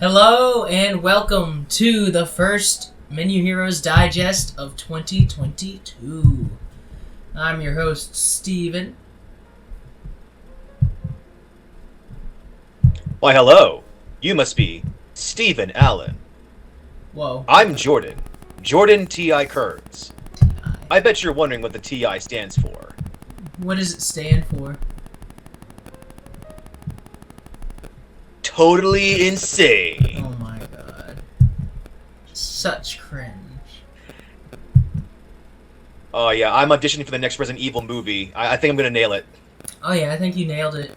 Hello and welcome to the first Menu Heroes Digest of 2022. I'm your host, Steven. Why, hello. You must be Stephen Allen. Whoa. I'm Jordan. Jordan T.I. Kearns. I bet you're wondering what the T.I. stands for. What does it stand for? Totally insane. Oh my god. Such cringe. Oh yeah, I'm auditioning for the next Resident Evil movie. I think I'm gonna nail it. Oh yeah, I think you nailed it.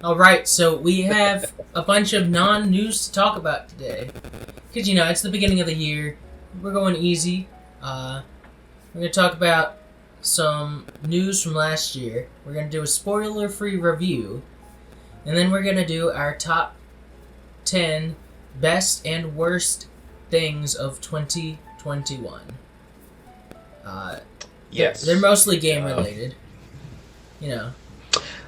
Alright, so we have a bunch of non-news to talk about today. Because, it's the beginning of the year. We're going easy. We're going to talk about some news from last year. We're going to do a spoiler-free review. And then we're going to do our top 10 best and worst things of 2021. Yes. They're mostly game-related.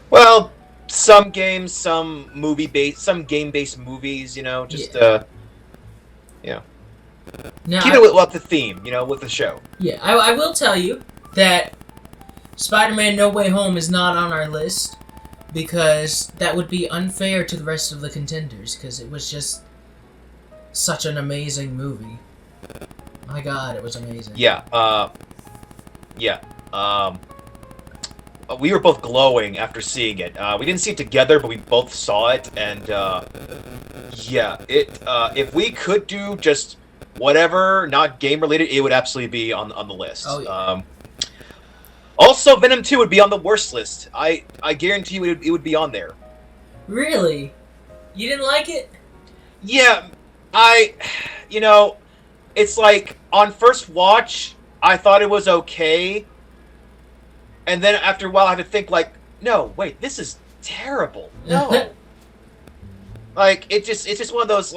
Well, some games, some game-based movies, Now, keep I- it up the theme, with the show. Yeah, I will tell you that Spider-Man No Way Home is not on our list because that would be unfair to the rest of the contenders because it was just such an amazing movie. My god, it was amazing. We were both glowing after seeing it. We didn't see it together, but we both saw it, and if we could do just whatever, not game related, it would absolutely be on the list. Oh, yeah. Also, Venom 2 would be on the worst list. I guarantee you it would be on there. Really? You didn't like it? Yeah, it's like, on first watch, I thought it was okay, and then after a while I had to think, no, wait, this is terrible. No. It's just one of those,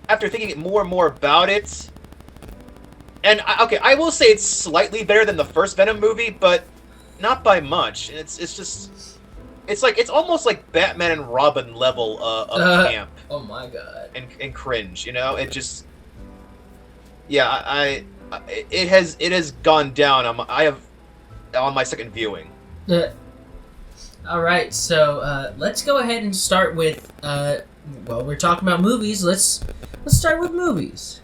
after thinking more and more about it, and I will say it's slightly better than the first Venom movie, but not by much. It's almost like Batman and Robin level of camp. Oh my god. And cringe, it just, it has gone down. On my second viewing. Alright, so let's go ahead and start with we're talking about movies. Let's start with movies.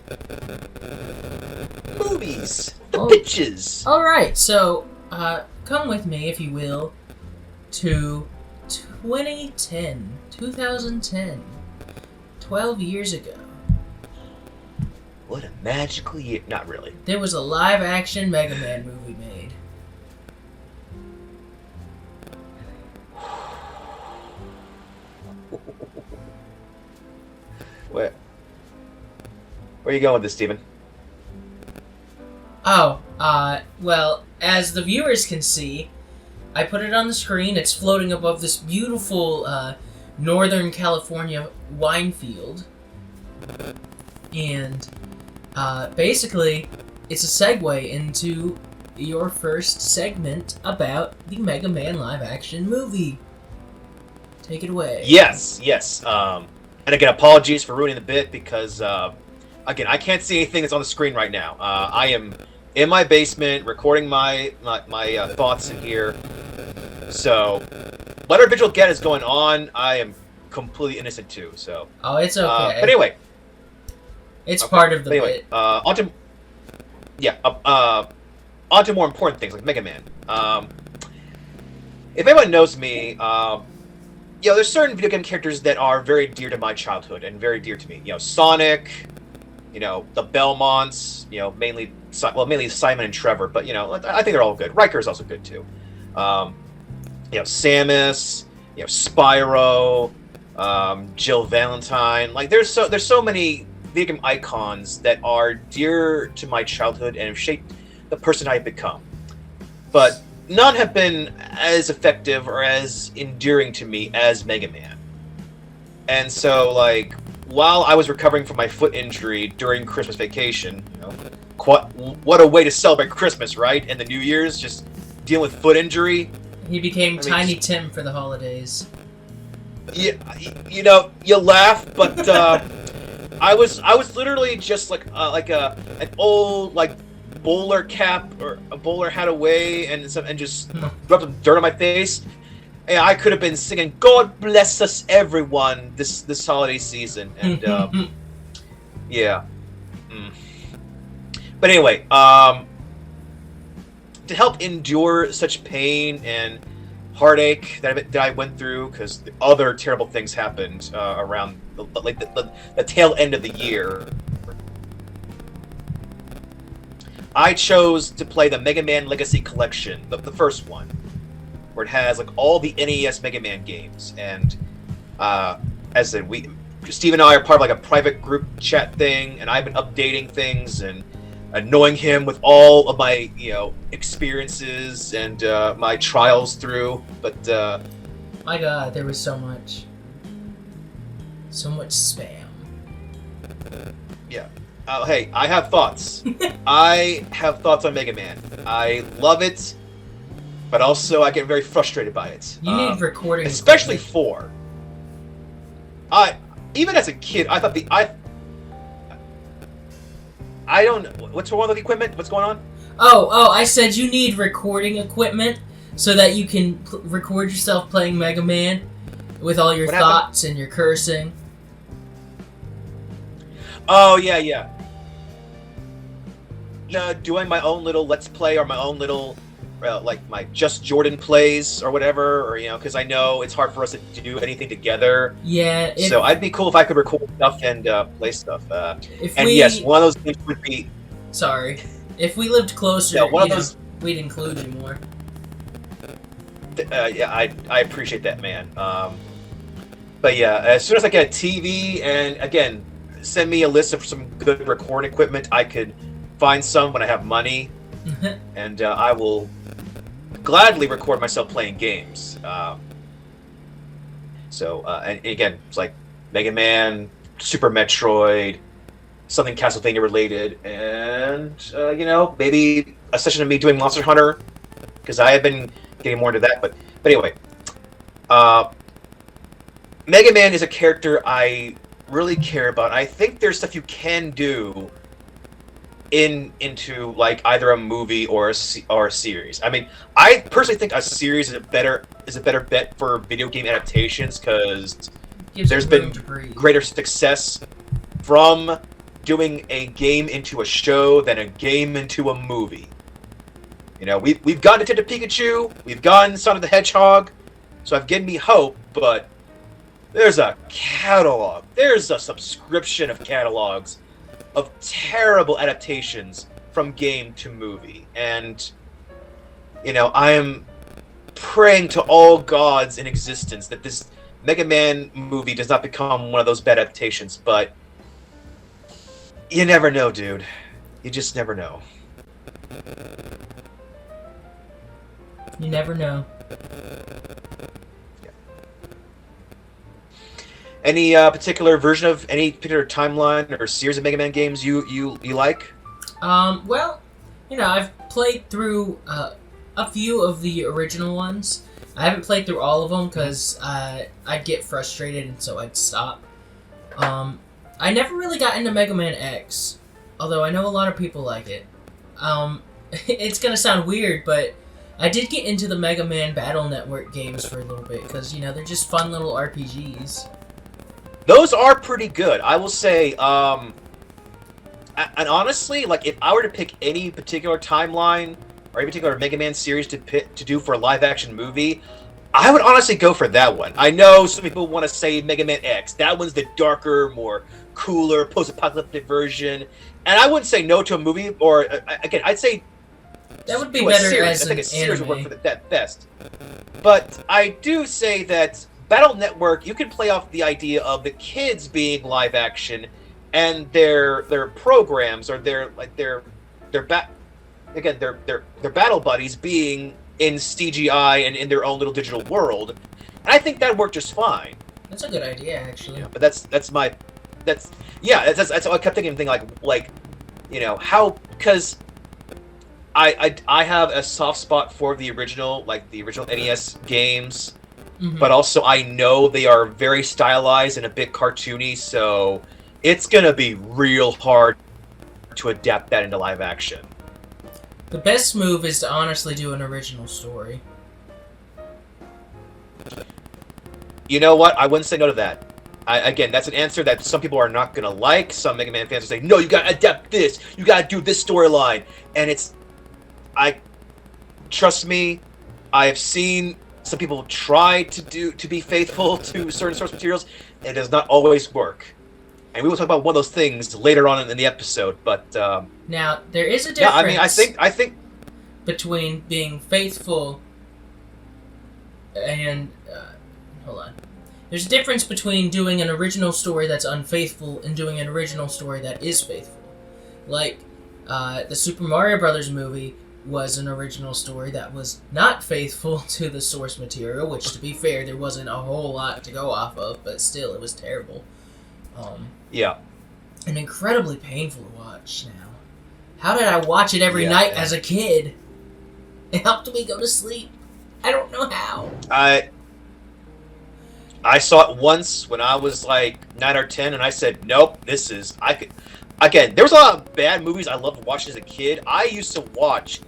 Movies. The bitches. Alright, so come with me, if you will, to 2010. 12 years ago. What a magical year. Not really. There was a live-action Mega Man movie made. Where are you going with this, Steven? Well, as the viewers can see, I put it on the screen. It's floating above this beautiful, Northern California wine field. And, basically, it's a segue into your first segment about the Mega Man live-action movie. Take it away. Yes. And again, apologies for ruining the bit because, again, I can't see anything that's on the screen right now. I am in my basement recording my thoughts in here. So, whatever visual get is going on, I am completely innocent too. So. Oh, it's okay. But anyway. It's part of the bit. On to more important things like Mega Man. If anyone knows me, there's certain video game characters that are very dear to my childhood and very dear to me. Sonic, the Belmonts, mainly Simon and Trevor, but, I think they're all good. Riker is also good, too. Samus, Spyro, Jill Valentine. There's so many video game icons that are dear to my childhood and have shaped the person I've become. But none have been as effective or as endearing to me as Mega Man. And so, while I was recovering from my foot injury during Christmas vacation, what a way to celebrate Christmas, right? And the New Year's, just dealing with foot injury. He became Tiny Tim for the holidays. Yeah, you know, you laugh, but I was literally just like an old like bowler cap or a bowler hat away and just rubbed some dirt on my face. And I could have been singing "God bless us, everyone" this holiday season, and yeah. Mm. But anyway, to help endure such pain and heartache that I went through, because other terrible things happened around the tail end of the year, I chose to play the Mega Man Legacy Collection, the first one, where it has like all the NES Mega Man games. And as I said, Steve and I are part of like a private group chat thing, and I've been updating things and annoying him with all of my experiences and my trials through. But My God, there was so much spam. yeah. Hey, I have thoughts. I have thoughts on Mega Man. I love it, but also I get very frustrated by it. You need recording, especially equipment. 4. Even as a kid, I thought I don't. What's wrong with the equipment? What's going on? Oh! I said you need recording equipment so that you can record yourself playing Mega Man with all your What thoughts and your cursing. Oh yeah. Doing my own little Let's Play or my own little, like my Just Jordan plays or whatever, or because I know it's hard for us to do anything together. Yeah. So I'd be cool if I could record stuff and play stuff. Yes, one of those games would be. Sorry, if we lived closer, Yeah, one of those. We'd include you more. Yeah, I appreciate that, man. But yeah, as soon as I get a TV, and again, send me a list of some good recording equipment, I could find some when I have money, and I will gladly record myself playing games. And again, it's like Mega Man, Super Metroid, something Castlevania related, and maybe a session of me doing Monster Hunter, because I have been getting more into that. But anyway, Mega Man is a character I really care about. I think there's stuff you can do into like either a movie or a series. I mean, I personally think a series is a better bet for video game adaptations, because there's been greater success from doing a game into a show than a game into a movie. We've gotten Detective Pikachu, we've gotten Sonic the Hedgehog, so I've given me hope, but there's a subscription of catalogs of terrible adaptations from game to movie. And, I am praying to all gods in existence that this Mega Man movie does not become one of those bad adaptations, but you never know, dude. You just never know. You never know. Any particular version of any particular timeline or series of Mega Man games you like? Well, I've played through a few of the original ones. I haven't played through all of them because I'd get frustrated and so I'd stop. I never really got into Mega Man X, although I know a lot of people like it. It's gonna sound weird, but I did get into the Mega Man Battle Network games for a little bit because, they're just fun little RPGs. Those are pretty good, I will say. And honestly, like if I were to pick any particular timeline or any particular Mega Man series to do for a live-action movie, I would honestly go for that one. I know some people want to say Mega Man X. That one's the darker, more cooler, post-apocalyptic version. And I wouldn't say no to a movie, or again, I'd say that would be better as I think an a series anime. would work for that best. But I do say that Battle Network, you can play off the idea of the kids being live action, and their programs or their battle buddies being in CGI and in their own little digital world, and I think that worked just fine. That's a good idea, actually. But that's what I kept thinking. How, because I have a soft spot for the original NES games. but also I know they are very stylized and a bit cartoony, so it's gonna be real hard to adapt that into live action. The best move is to honestly do an original story. You know what? I wouldn't say no to that. Again, that's an answer that some people are not gonna like. Some Mega Man fans will say, "No, you gotta adapt this. You gotta do this storyline." And trust me, I have seen some people try to be faithful to certain source materials. It does not always work. And we will talk about one of those things later on in the episode. But now there is a difference. Yeah, I mean, I think between being faithful and hold on. There's a difference between doing an original story that's unfaithful and doing an original story that is faithful. Like the Super Mario Brothers movie was an original story that was not faithful to the source material, which, to be fair, there wasn't a whole lot to go off of, but still, it was terrible. Yeah. And incredibly painful to watch now. How did I watch it every night as a kid? It helped me go to sleep. I don't know how. I saw it once when I was like 9 or 10, and I said, nope, Again, there was a lot of bad movies I loved watching as a kid. I used to watch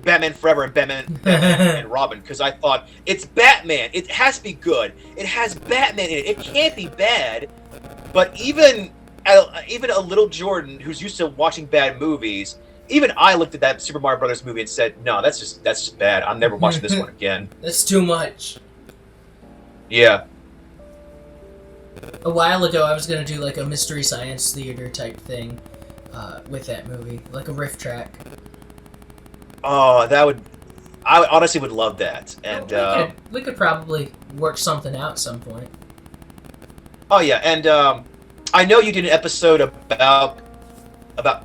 Batman Forever and Batman and Robin because I thought, it's Batman. It has to be good. It has Batman in it. It can't be bad. But even a little Jordan, who's used to watching bad movies, even I looked at that Super Mario Brothers movie and said, no, that's just bad. I'm never watching this one again. That's too much. Yeah. A while ago, I was going to do like a Mystery Science Theater type thing with that movie, like a riff track. Oh, I honestly would love that. And we could probably work something out at some point. Oh yeah, and I know you did an episode about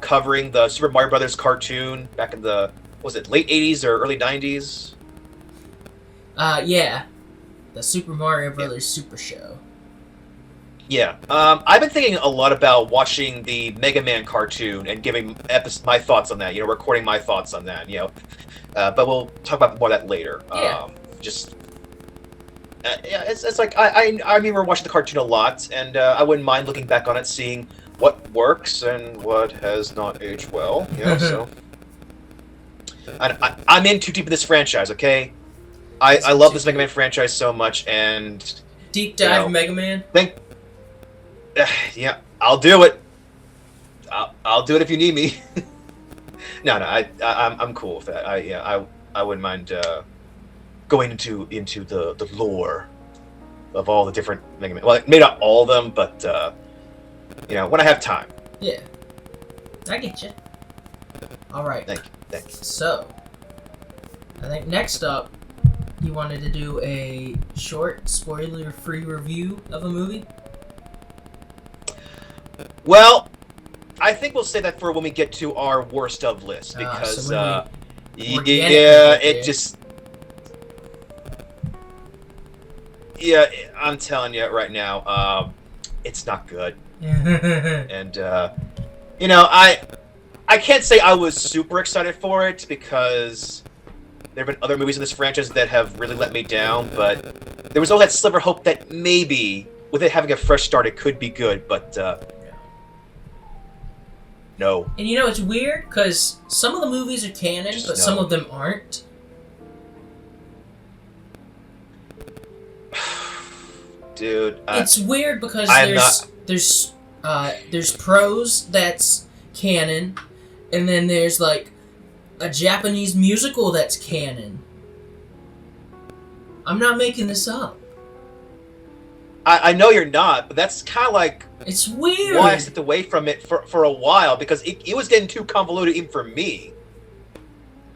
covering the Super Mario Brothers cartoon back in the late 80s or early 90s? Yeah. The Super Mario Brothers Super Show. Yeah. I've been thinking a lot about watching the Mega Man cartoon and giving my thoughts on that, recording my thoughts on that, but we'll talk about more of that later. Yeah. It's like, I remember watching the cartoon a lot, and I wouldn't mind looking back on it, seeing what works and what has not aged well, so... I'm in too deep in this franchise, okay? I love this Mega Man franchise so much, and... Deep dive Mega Man? Yeah, I'll do it. I'll do it if you need me. No, I'm cool with that. I wouldn't mind going into the lore of all the different Mega Man. Well, maybe not all of them, but when I have time. Yeah, I get you. All right. Thank you. So, I think next up, you wanted to do a short, spoiler-free review of a movie? Well, I think we'll say that for when we get to our worst of list, because it just... Yeah, I'm telling you right now, it's not good. And, I can't say I was super excited for it, because there have been other movies in this franchise that have really let me down, but there was all that sliver of hope that maybe, with it having a fresh start, it could be good, but, no. And it's weird, because some of the movies are canon, but some of them aren't. Dude, it's weird because there's prose that's canon, and then there's like a Japanese musical that's canon. I'm not making this up. I know you're not, but that's kind of like... It's weird. Why I stepped away from it for a while, because it was getting too convoluted even for me.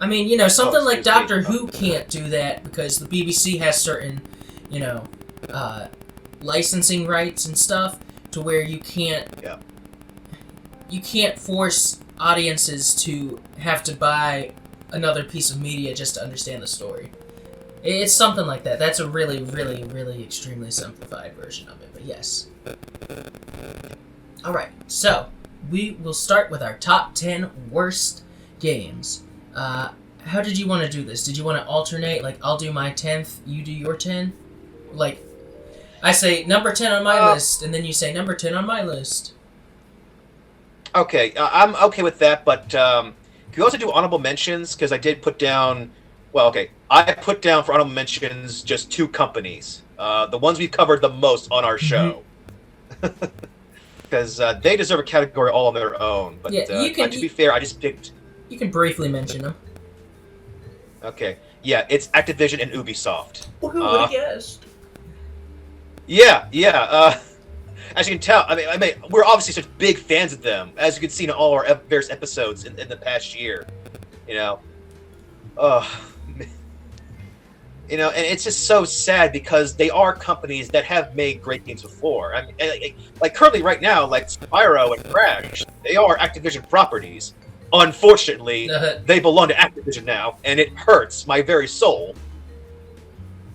I mean, something like Doctor Who can't do that because the BBC has certain, licensing rights and stuff to where you can't... Yeah. You can't force audiences to have to buy another piece of media just to understand the story. It's something like that. That's a really, really, really extremely simplified version of it, but yes. Alright, so we will start with our top 10 worst games. how did you want to do this? Did you want to alternate? Like, I'll do my 10th, you do your 10? Like, I say number 10 on my list, and then you say number 10 on my list. Okay, I'm okay with that, but can we also do honorable mentions? Because I did put down... Well, okay, I put down for honorable mentions just 2 companies. The ones we've covered the most on our show. Because they deserve a category all on their own. But yeah, to be fair, I just picked... You can briefly mention them. Okay, yeah, it's Activision and Ubisoft. Who would have guessed? Yeah. As you can tell, I mean, we're obviously such big fans of them, as you can see in all our various episodes in the past year. You know, and it's just so sad because they are companies that have made great games before. I mean, like currently right now, like Spyro and Crash, they are Activision properties. Unfortunately, they belong to Activision now, and it hurts my very soul.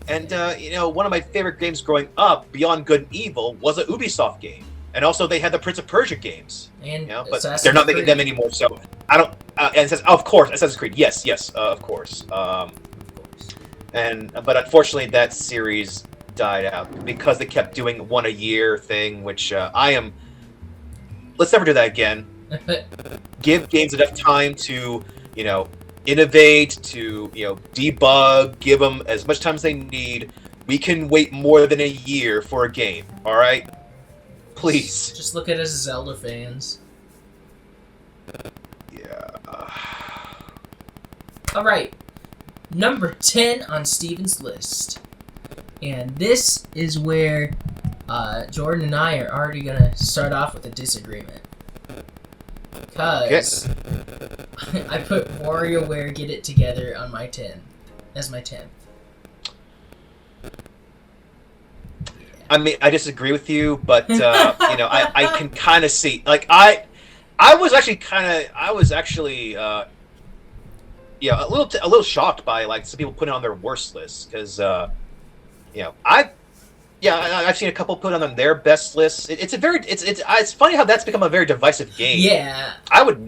And, one of my favorite games growing up, Beyond Good and Evil, was a Ubisoft game. And also, they had the Prince of Persia games. And but they're not making them anymore, so I don't... and it says, of course, Assassin's Creed. Yes, of course. But unfortunately, that series died out because they kept doing one a year thing, which I am... Let's never do that again. Give games enough time to, innovate, to, debug, give them as much time as they need. We can wait more than a year for a game, all right? Please. Just look at us as Zelda fans. Yeah. All right. Number 10 on Steven's list. And this is where Jordan and I are already going to start off with a disagreement. Because I put WarioWare Get It Together on my 10. As my 10. I mean, I disagree with you, but, I can kind of see... Like, I was actually a little shocked by, like, some people putting it on their worst list. Because, I've seen a couple put on their best lists. It's funny how that's become a very divisive game. Yeah. I would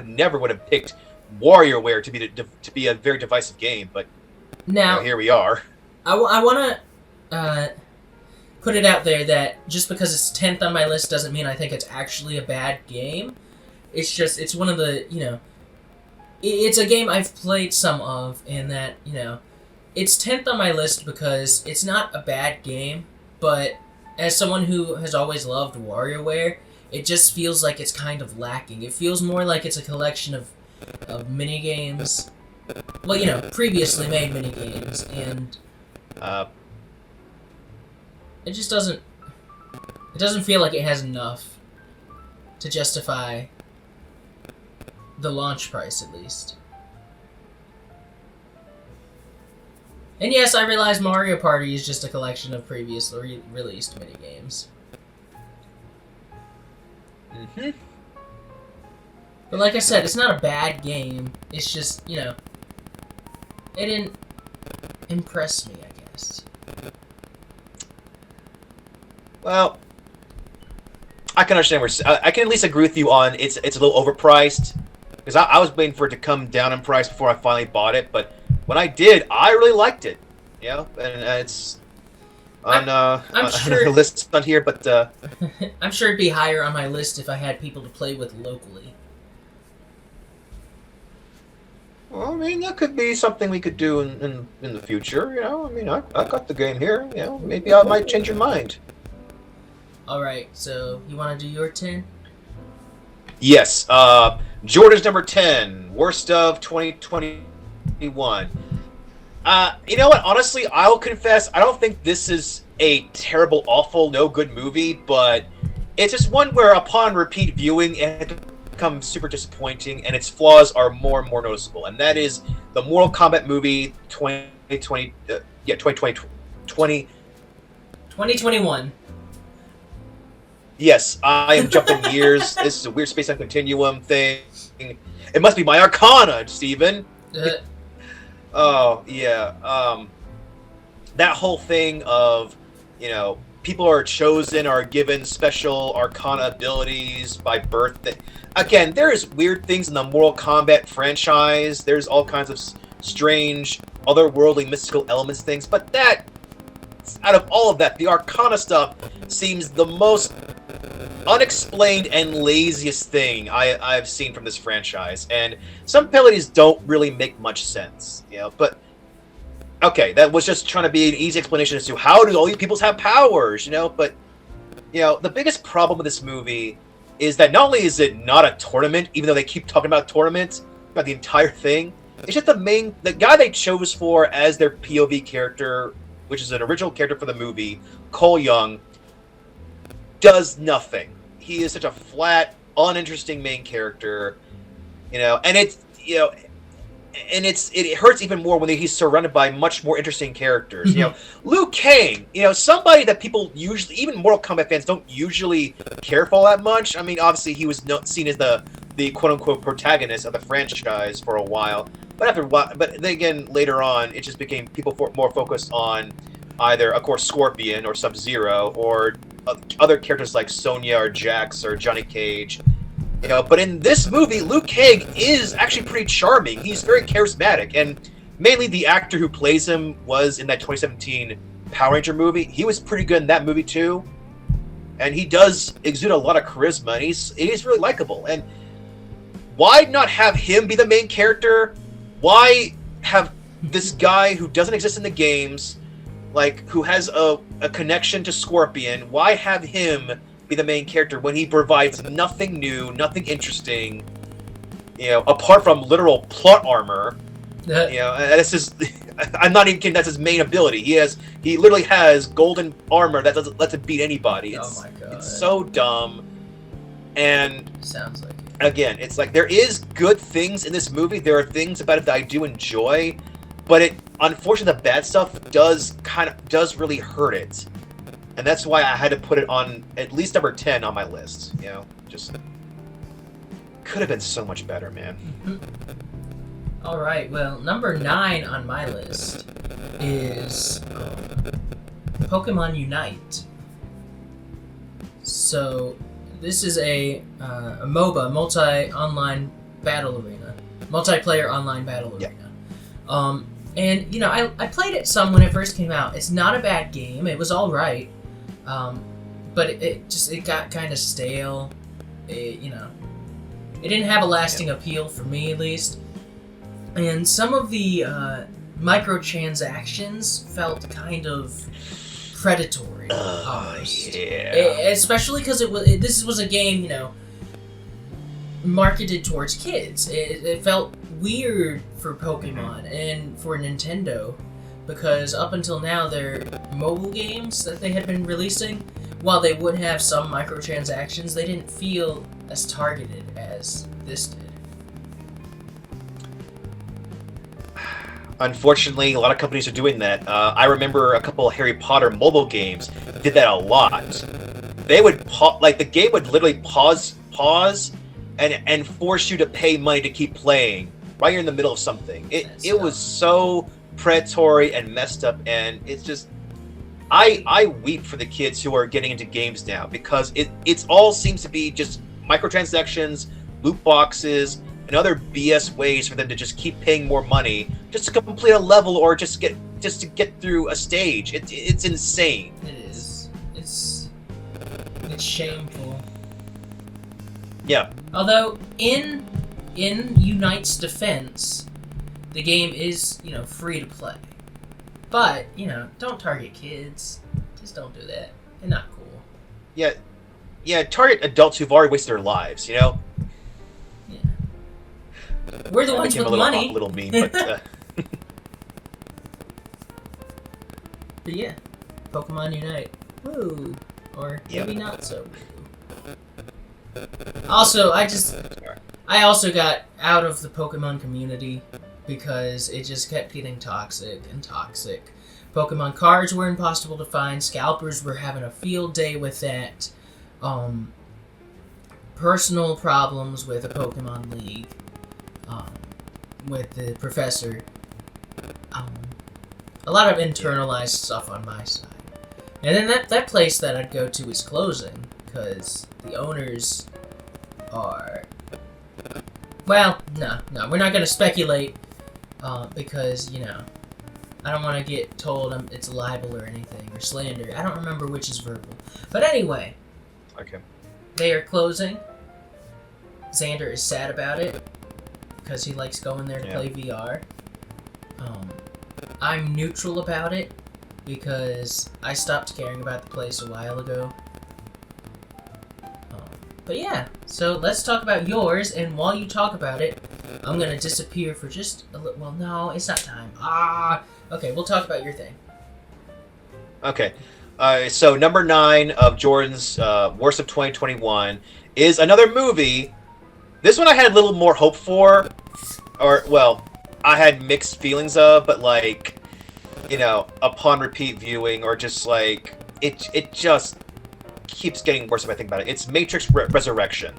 never would have picked WarioWare to be a very divisive game, but now here we are. I want to put it out there that just because it's 10th on my list doesn't mean I think it's actually a bad game. It's just it's one of the it's a game I've played some of, and that it's 10th on my list because it's not a bad game, but as someone who has always loved WarioWare, it just feels like it's kind of lacking. It feels more like it's a collection of mini-games. Well, previously made mini-games, and it just doesn't... It doesn't feel like it has enough to justify the launch price, at least. And yes, I realize Mario Party is just a collection of previously released minigames. Mm-hmm. But like I said, it's not a bad game. It's just, it didn't impress me, I guess. Well, I can understand I can at least agree with you on it's a little overpriced. Because I was waiting for it to come down in price before I finally bought it, but when I did, I really liked it. And it's on sure, a list on here, but I'm sure it'd be higher on my list if I had people to play with locally. Well, I mean, that could be something we could do in the future. I mean, I've got the game here. Maybe I might change your mind. All right, so you want to do your 10? Yes. Jordan's number 10, worst of 2021. You know what? Honestly, I'll confess, I don't think this is a terrible, awful, no good movie, but it's just one where upon repeat viewing, it becomes super disappointing, and its flaws are more and more noticeable. And that is the Mortal Kombat movie 2021. Yes, I am jumping years. This is a weird space-time continuum thing. It must be my Arcana, Steven. Oh, yeah. That whole thing of, people are chosen, are given special Arcana abilities by birth. Again, there's weird things in the Mortal Kombat franchise. There's all kinds of strange, otherworldly, mystical elements, things. But that, out of all of that, the Arcana stuff seems the most unexplained and laziest thing I've seen from this franchise. And some abilities don't really make much sense, But okay, that was just trying to be an easy explanation as to how do all these people have powers, But the biggest problem with this movie is that not only is it not a tournament, even though they keep talking about tournaments, about the entire thing, it's just the guy they chose for as their POV character, which is an original character for the movie, Cole Young, does nothing. He is such a flat, uninteresting main character, and it hurts even more when he's surrounded by much more interesting characters. Liu Kang, somebody that people usually, even Mortal Kombat fans, don't usually care for that much. I mean, obviously he was seen as the quote unquote protagonist of the franchise for a while, but then again later on, it just became people more focused on either, of course, Scorpion or Sub-Zero or other characters like Sonya or Jax or Johnny Cage. But in this movie, Liu Kang is actually pretty charming. He's very charismatic, and mainly the actor who plays him was in that 2017 Power Ranger movie. He was pretty good in that movie too, and he does exude a lot of charisma, and he's really likable. And why not have him be the main character? Why have this guy who doesn't exist in the games, who has a connection to Scorpion, why have him be the main character when he provides nothing new, nothing interesting, apart from literal plot armor? This is, I'm not even kidding, that's his main ability. He literally has golden armor that lets him beat anybody. Oh my god. It's so dumb. And sounds like it. Again, it's like there is good things in this movie. There are things about it that I do enjoy, but unfortunately the bad stuff does really hurt it. And that's why I had to put it on at least number 10 on my list. Just could have been so much better, man. All right, well, number 9 on my list is Pokemon Unite. So this is a MOBA, multiplayer online battle arena. And I played it some when it first came out. It's not a bad game. It was all right, but it got kind of stale. It didn't have a lasting appeal for me, at least. And some of the microtransactions felt kind of predatory. Yeah. Especially because this was a game, marketed towards kids. It felt weird for Pokemon and for Nintendo, because up until now their mobile games that they had been releasing, while they would have some microtransactions, they didn't feel as targeted as this did. Unfortunately, a lot of companies are doing that. I remember a couple of Harry Potter mobile games did that a lot. They would the game would literally pause, and force you to pay money to keep playing right here in the middle of something. It was so predatory and messed up, and it's just I weep for the kids who are getting into games now, because it's all seems to be just microtransactions, loot boxes, and other BS ways for them to just keep paying more money just to complete a level or just to get through a stage. It's insane. It is. It's shameful. Yeah. Although in Unite's defense, the game is, free to play. But, don't target kids. Just don't do that. They're not cool. Yeah, target adults who've already wasted their lives, Yeah. We're the ones with money. A little mean, but But yeah, Pokemon Unite. Woo! Or maybe not so woo. Also, I also got out of the Pokemon community because it just kept getting toxic and toxic. Pokemon cards were impossible to find. Scalpers were having a field day with that. Personal problems with a Pokemon League. With the professor. A lot of internalized stuff on my side. And then that place that I'd go to is closing because the owners are. Well, no, we're not gonna speculate because I don't want to get told it's libel or anything or slander. I don't remember which is verbal, but anyway. Okay. They are closing. Xander is sad about it because he likes going there to play VR. I'm neutral about it because I stopped caring about the place a while ago. But yeah, so let's talk about yours, and while you talk about it, I'm gonna disappear for just a little. Well, no, it's not time. Okay, we'll talk about your thing. Okay. So number 9 of Jordan's Worst of 2021 is another movie. This one I had a little more hope for, or well, I had mixed feelings of, but like, upon repeat viewing, or just like it just keeps getting worse if I think about it. It's Matrix Resurrection.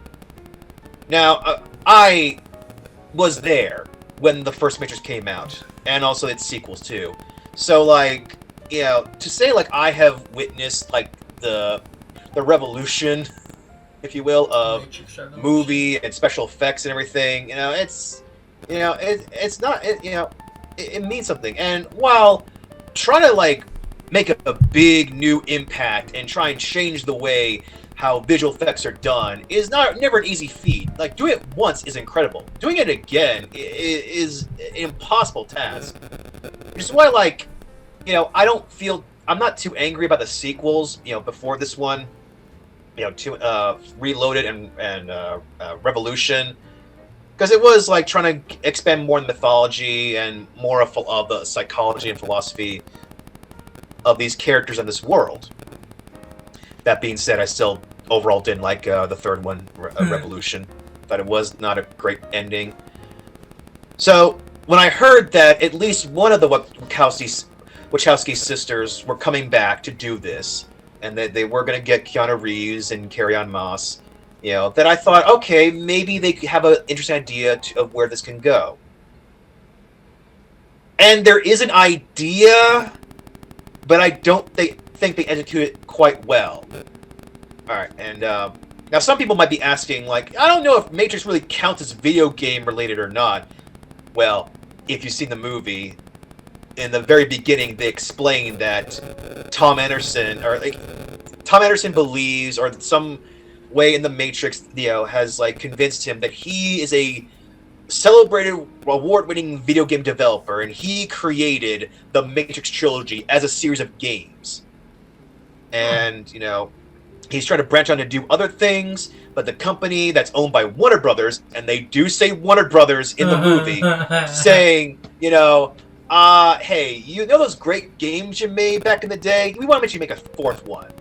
Now, I was there when the first Matrix came out, and also its sequels too. So like, to say like I have witnessed like the revolution, if you will, of movie and special effects and everything, it's not, it means something. And while trying to like make a big new impact and try and change the way how visual effects are done is never an easy feat. Like, doing it once is incredible. Doing it again is an impossible task. Which is why, like, I'm not too angry about the sequels, before this one, to Reloaded and Revolution. Because it was, like, trying to expand more in the mythology and more of the psychology and philosophy of these characters in this world. That being said, I still overall didn't like the third one, Revolution. Thought it was not a great ending. So, when I heard that at least one of the Wachowski sisters were coming back to do this, and that they were going to get Keanu Reeves and Carrie-Anne Moss, that I thought, okay, maybe they have an interesting idea of where this can go. And there is an idea, but I don't think they execute it quite well. Alright, and now some people might be asking, like, I don't know if Matrix really counts as video game related or not. Well, if you've seen the movie, in the very beginning they explain that Tom Anderson believes, or some way in the Matrix, has like convinced him that he is a celebrated, award-winning video game developer, and he created the Matrix trilogy as a series of games. And, he's trying to branch out and do other things, but the company that's owned by Warner Brothers, and they do say Warner Brothers in the movie, saying, hey, those great games you made back in the day? We want to make you make a fourth one.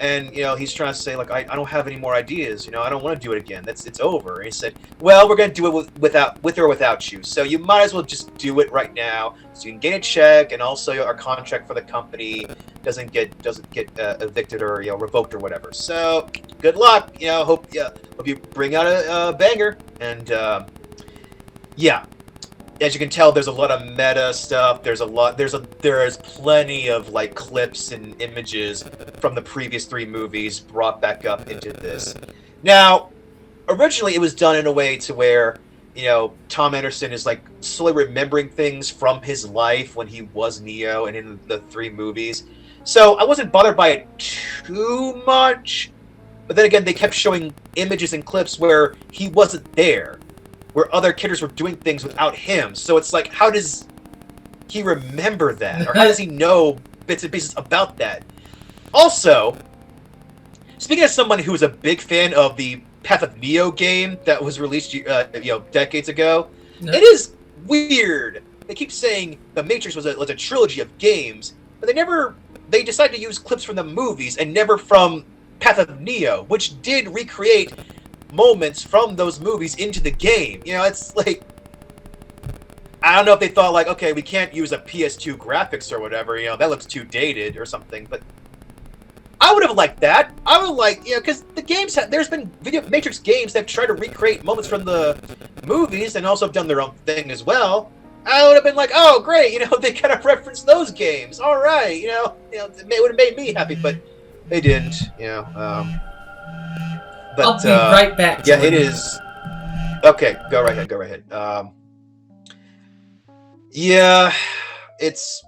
And, he's trying to say, like, I don't have any more ideas, I don't want to do it again. It's over. And he said, well, we're going to do it with or without you. So you might as well just do it right now, so you can get a check, and also our contract for the company doesn't get evicted or, revoked or whatever. So, good luck. Hope you bring out a banger. And, yeah. As you can tell, there's a lot of meta stuff. There is plenty of like clips and images from the previous 3 movies brought back up into this. Now, originally it was done in a way to where, Tom Anderson is like slowly remembering things from his life when he was Neo and in the 3 movies. So I wasn't bothered by it too much. But then again, they kept showing images and clips where he wasn't there, where other characters were doing things without him. So it's like, how does he remember that? Or how does he know bits and pieces about that? Also, speaking as someone who was a big fan of the Path of Neo game that was released decades ago, It is weird. They keep saying the Matrix was a trilogy of games, but they decided to use clips from the movies and never from Path of Neo, which did recreate moments from those movies into the game. It's like, I don't know if they thought like, okay, we can't use a PS2 graphics or whatever, that looks too dated or something, but I would have liked that. I would like, because the games there's been Matrix games that have tried to recreate moments from the movies and also have done their own thing as well. I would have been like, oh, great, they kind of referenced those games. All right, it would have made me happy, but they didn't, But, I'll be right back. Yeah, it is. Okay, go right ahead. Yeah, it's,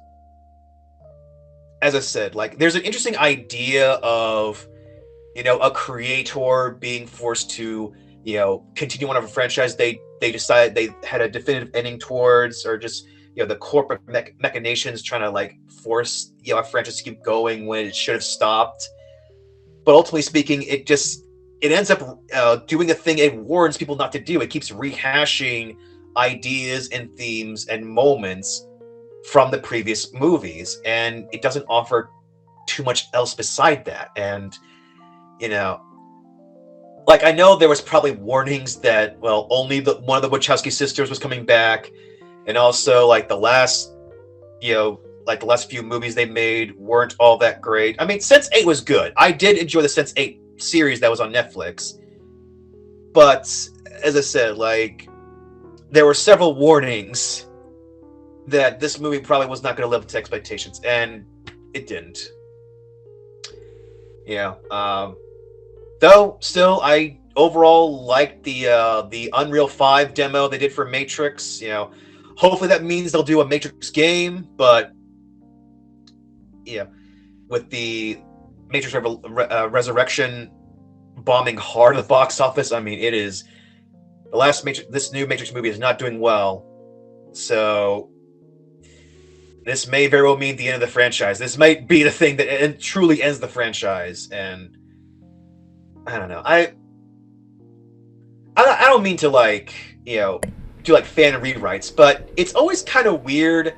as I said, like, there's an interesting idea of, a creator being forced to, continue on of a franchise they decided they had a definitive ending towards, or just, the corporate machinations trying to, like, force, a franchise to keep going when it should have stopped. But ultimately speaking, it ends up doing a thing it warns people not to do. It keeps rehashing ideas and themes and moments from the previous movies, and it doesn't offer too much else beside that. And like, I know there was probably warnings that, well, only one of the Wachowski sisters was coming back, and also, like, the last few movies they made weren't all that great. I mean, Sense8 was good. I did enjoy the Sense8 series that was on Netflix, but as I said, like, there were several warnings that this movie probably was not going to live up to expectations, and it didn't. Though still, I overall liked the Unreal 5 demo they did for Matrix. Hopefully that means they'll do a Matrix game, but with the Matrix Resurrection bombing hard at the box office, I mean, it is the last Matrix. This new Matrix movie is not doing well, so this may very well mean the end of the franchise. This might be the thing that truly ends the franchise, and I don't know. I don't mean to, like, do, like, fan rewrites, but it's always kind of weird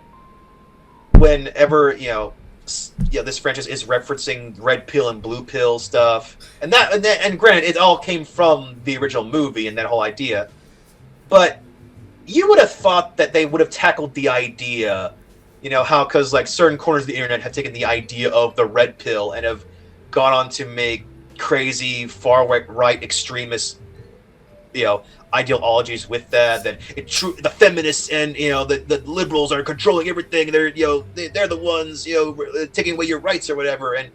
whenever this franchise is referencing red pill and blue pill stuff, and granted, it all came from the original movie and that whole idea, but you would have thought that they would have tackled the idea, how, because, like, certain corners of the internet have taken the idea of the red pill and have gone on to make crazy far right extremist ideologies with that the feminists and the liberals are controlling everything. They're they're the ones taking away your rights or whatever. And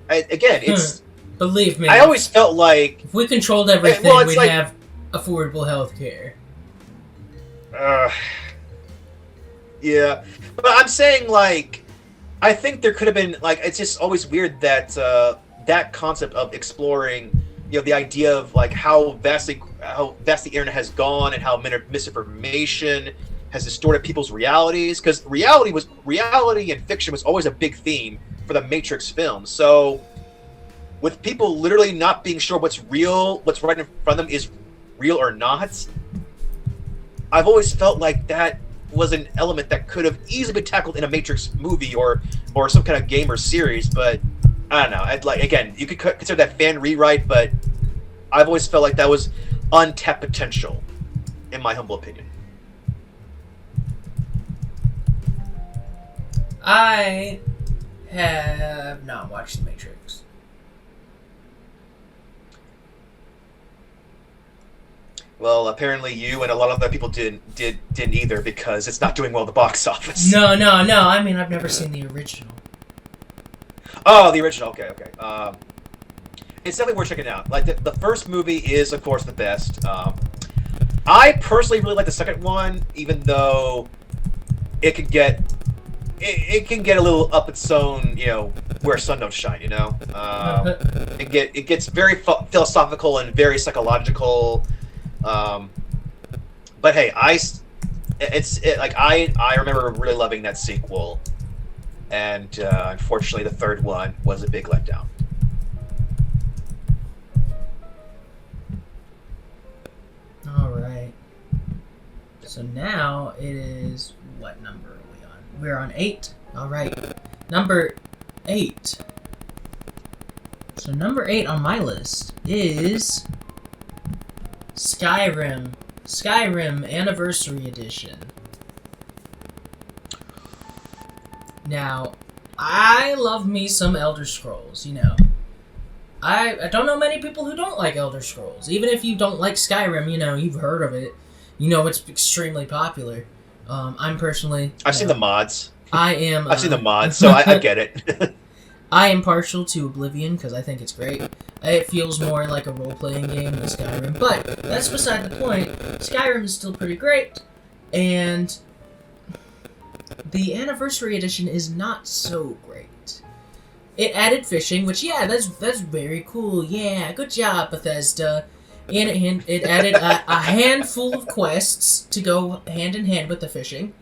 again, it's believe me, I always felt like if we controlled everything, we'd have affordable health care. Yeah, but I'm saying, like, I think there could have been, like, it's just always weird that that concept of exploring, the idea of, like, how vast the internet has gone and how misinformation has distorted people's realities. Because reality and fiction was always a big theme for the Matrix films. So, with people literally not being sure what's real, what's right in front of them is real or not, I've always felt like that was an element that could have easily been tackled in a Matrix movie or some kind of game or series, but I don't know. Again, you could consider that fan rewrite, but I've always felt like that was untapped potential, in my humble opinion. I have not watched The Matrix. Well, apparently you and a lot of other people didn't either, because it's not doing well at the box office. No. I mean, I've never seen the original. Oh, the original. Okay. It's definitely worth checking out. Like, the first movie is, of course, the best. I personally really like the second one, even though it can get a little up its own, where sun don't shine. It gets very philosophical and very psychological. But hey, I remember really loving that sequel. And unfortunately, the third one was a big letdown. All right. So now it is, what number are we on? We're on 8. All right. Number 8. So number 8 on my list is Skyrim. Skyrim Anniversary Edition. Now, I love me some Elder Scrolls, I don't know many people who don't like Elder Scrolls. Even if you don't like Skyrim, you've heard of it. It's extremely popular. I'm personally... I've seen the mods. I am... I've seen the mods, so I get it. I am partial to Oblivion because I think it's great. It feels more like a role-playing game than Skyrim, but that's beside the point. Skyrim is still pretty great, and the Anniversary Edition is not so great. It added fishing, which, yeah, that's very cool. Yeah, good job, Bethesda. And it added a handful of quests to go hand in hand with the fishing,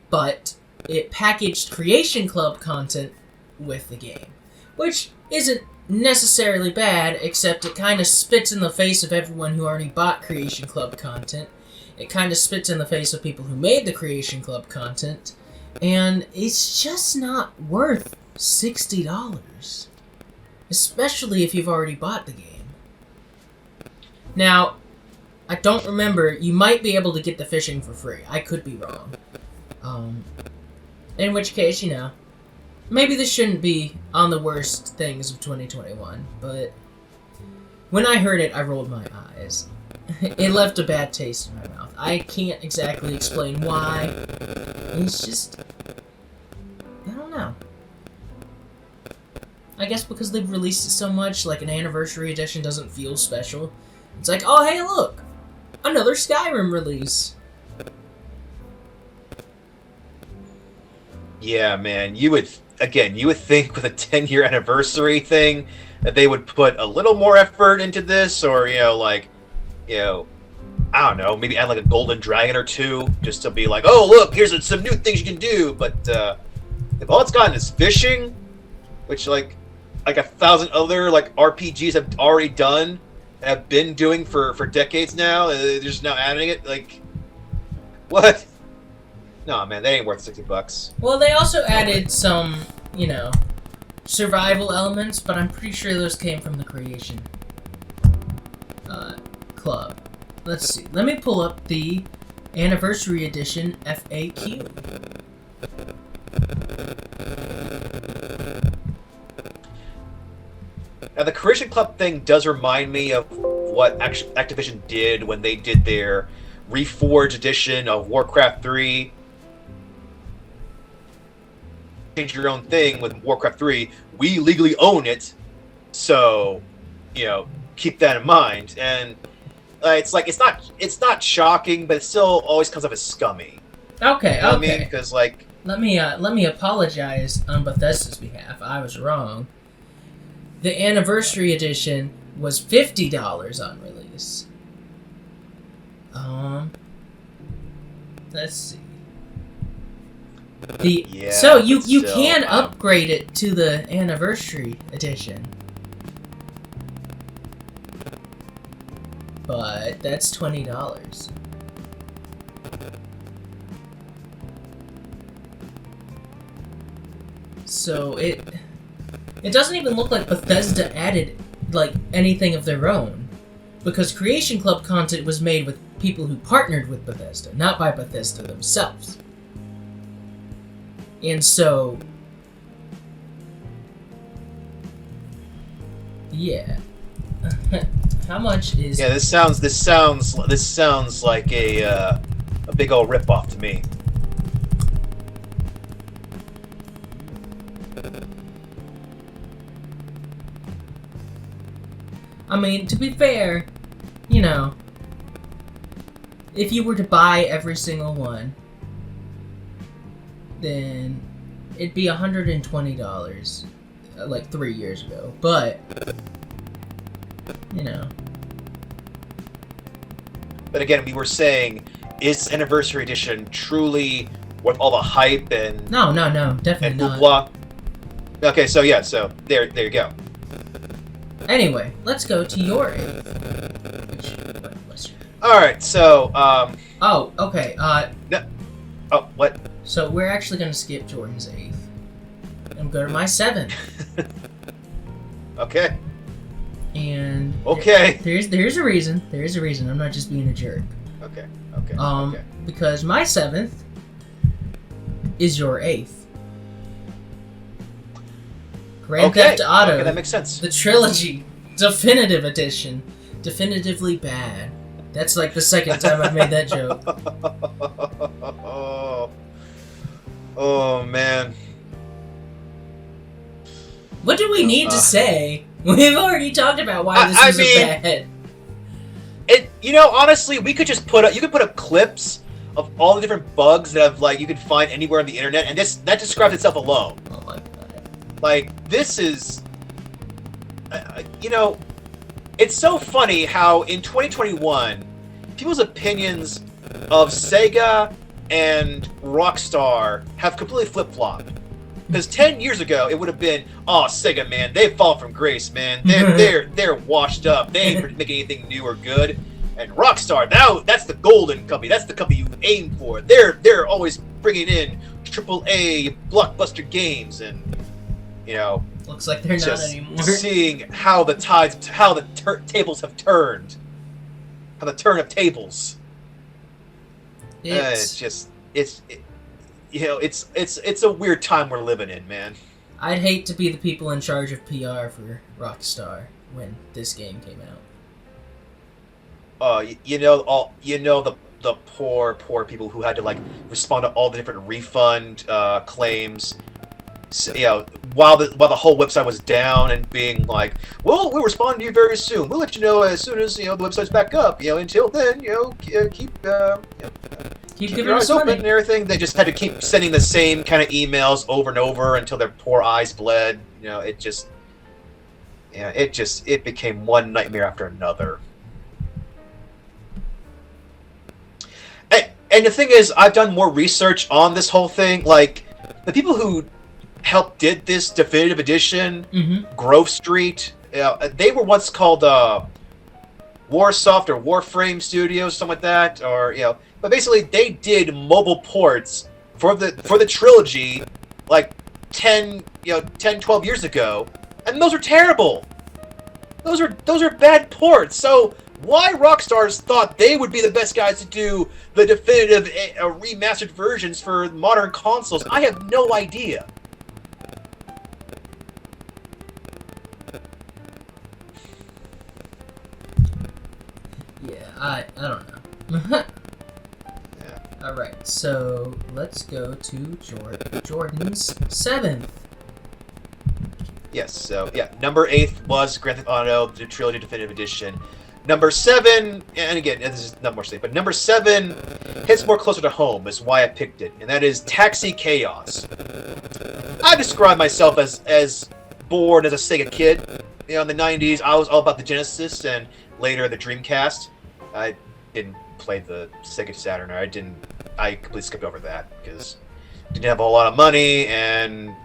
but it packaged Creation Club content with the game, which isn't necessarily bad, except it kind of spits in the face of everyone who already bought Creation Club content. It kind of spits in the face of people who made the Creation Club content, and it's just not worth $60, especially if you've already bought the game. Now, I don't remember, you might be able to get the fishing for free. I could be wrong. In which case, you know, maybe this shouldn't be on the worst things of 2021, but when I heard it, I rolled my eyes. It left a bad taste in my mouth. I can't exactly explain why. It's just... I don't know. I guess because they've released it so much, like an Anniversary Edition doesn't feel special. It's like, oh hey look! Another Skyrim release! Yeah, man, you would think with a 10-year anniversary thing that they would put a little more effort into this, or, I don't know, maybe add like a golden dragon or two, just to be like, oh look, here's some new things you can do, but if all it's gotten is fishing, which like 1,000 other like RPGs have already done, have been doing for decades now, they're just now adding it, like, what? No, man, that ain't worth $60. Well, they also added some, survival elements, but I'm pretty sure those came from the Creation Club. Let's see. Let me pull up the Anniversary Edition FAQ. Now, the Creation Club thing does remind me of what Activision did when they did their Reforged edition of Warcraft 3. Change your own thing with Warcraft 3. We legally own it, so keep that in mind. And it's like it's not shocking, but it still always comes off as scummy. Okay, you know okay. What I mean? Because like let me apologize on Bethesda's behalf. I was wrong. The Anniversary Edition was $50 on release. Let's see. So you can upgrade it to the Anniversary Edition, but that's $20. So it doesn't even look like Bethesda added like anything of their own, because Creation Club content was made with people who partnered with Bethesda, not by Bethesda themselves. And so, yeah. How much is? Yeah, this sounds like a big old ripoff to me. I mean, to be fair, if you were to buy every single one, then it'd be $120, like 3 years ago. But, But again, we were saying, is Anniversary Edition truly worth all the hype and No, definitely and not. blah? Okay, so there you go. Anyway, let's go to your 8th. All right, so Oh, okay. Oh, what? So we're actually gonna skip Jordan's 8th and go to my 7th. Okay. And okay. There's a reason. There's a reason. I'm not just being a jerk. Okay. Because my 7th is your 8th. Grand Theft Auto. Okay, that makes sense. The Trilogy, Definitive Edition, definitively bad. That's like the second time I've made that joke. Oh man. What do we need to say? We've already talked about why this is bad. Honestly, we could just you could put up clips of all the different bugs that you could find anywhere on the internet, and that describes itself alone. Oh my god. Like, this is, it's so funny how in 2021, people's opinions of Sega and Rockstar have completely flip-flopped. Because 10 years ago, it would have been, oh, Sega, man, they've fallen from grace, man. They're washed up. They ain't making anything new or good. And Rockstar, now that's the golden company. That's the company you aim for. They're always bringing in AAA blockbuster games, and looks like they're not anymore. Seeing how the tables have turned, how the turn of tables. It's a weird time we're living in, man. I'd hate to be the people in charge of PR for Rockstar when this game came out. The poor people who had to respond to all the different refund claims. So, while the whole website was down and being like, well, we'll respond to you very soon. We'll let you know as soon as the website's back up. Until then, keep giving your us eyes open money and everything. They just had to keep sending the same kind of emails over and over until their poor eyes bled. It became one nightmare after another. And the thing is, I've done more research on this whole thing. Like, the people who did this definitive edition, Grove Street, they were once called Warsoft or Warframe Studios, something like that, but basically they did mobile ports for the trilogy 10, 12 years ago, and those are terrible. Those are bad ports. So why Rockstars thought they would be the best guys to do the definitive remastered versions for modern consoles, I have no idea. Yeah, I don't know. Yeah. Alright, so let's go to Jordan's 7th. Yes, so yeah, number 8 was Grand Theft Auto, the Trilogy Definitive Edition. Number 7, and again, this is not more safe, but number 7 hits more closer to home, is why I picked it, and that is Taxi Chaos. I describe myself as born as a Sega kid. In the 90s, I was all about the Genesis, and later the Dreamcast. I didn't play the Sega Saturn, I completely skipped over that, because I didn't have a whole lot of money, and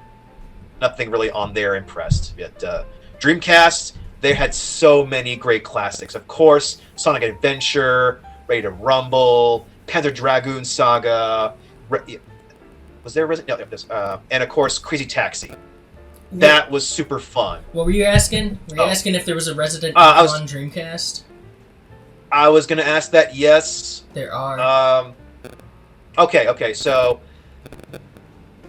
nothing really on there impressed. Yet Dreamcast, they had so many great classics. Of course, Sonic Adventure, Ready to Rumble, Panzer Dragoon Saga. Was there a Resident? No, and of course, Crazy Taxi. That was super fun. What were you asking? Were you asking if there was a Resident Evil on Dreamcast? I was going to ask that. Yes, there are. Okay. So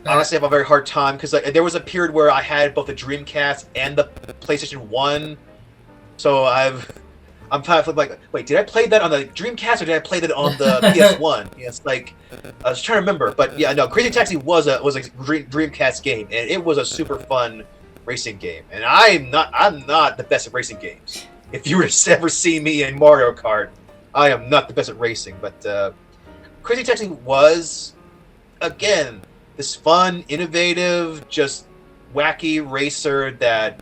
honestly, I have a very hard time because there was a period where I had both the Dreamcast and the PlayStation 1. So I'm kind of like, wait, did I play that on the Dreamcast or did I play that on the PS1? It's like I was trying to remember, but yeah, no, Crazy Taxi was a Dreamcast game, and it was a super fun racing game. And I'm not the best at racing games. If you were to ever see me in Mario Kart, I am not the best at racing. But Crazy Taxi was, again, this fun, innovative, just wacky racer that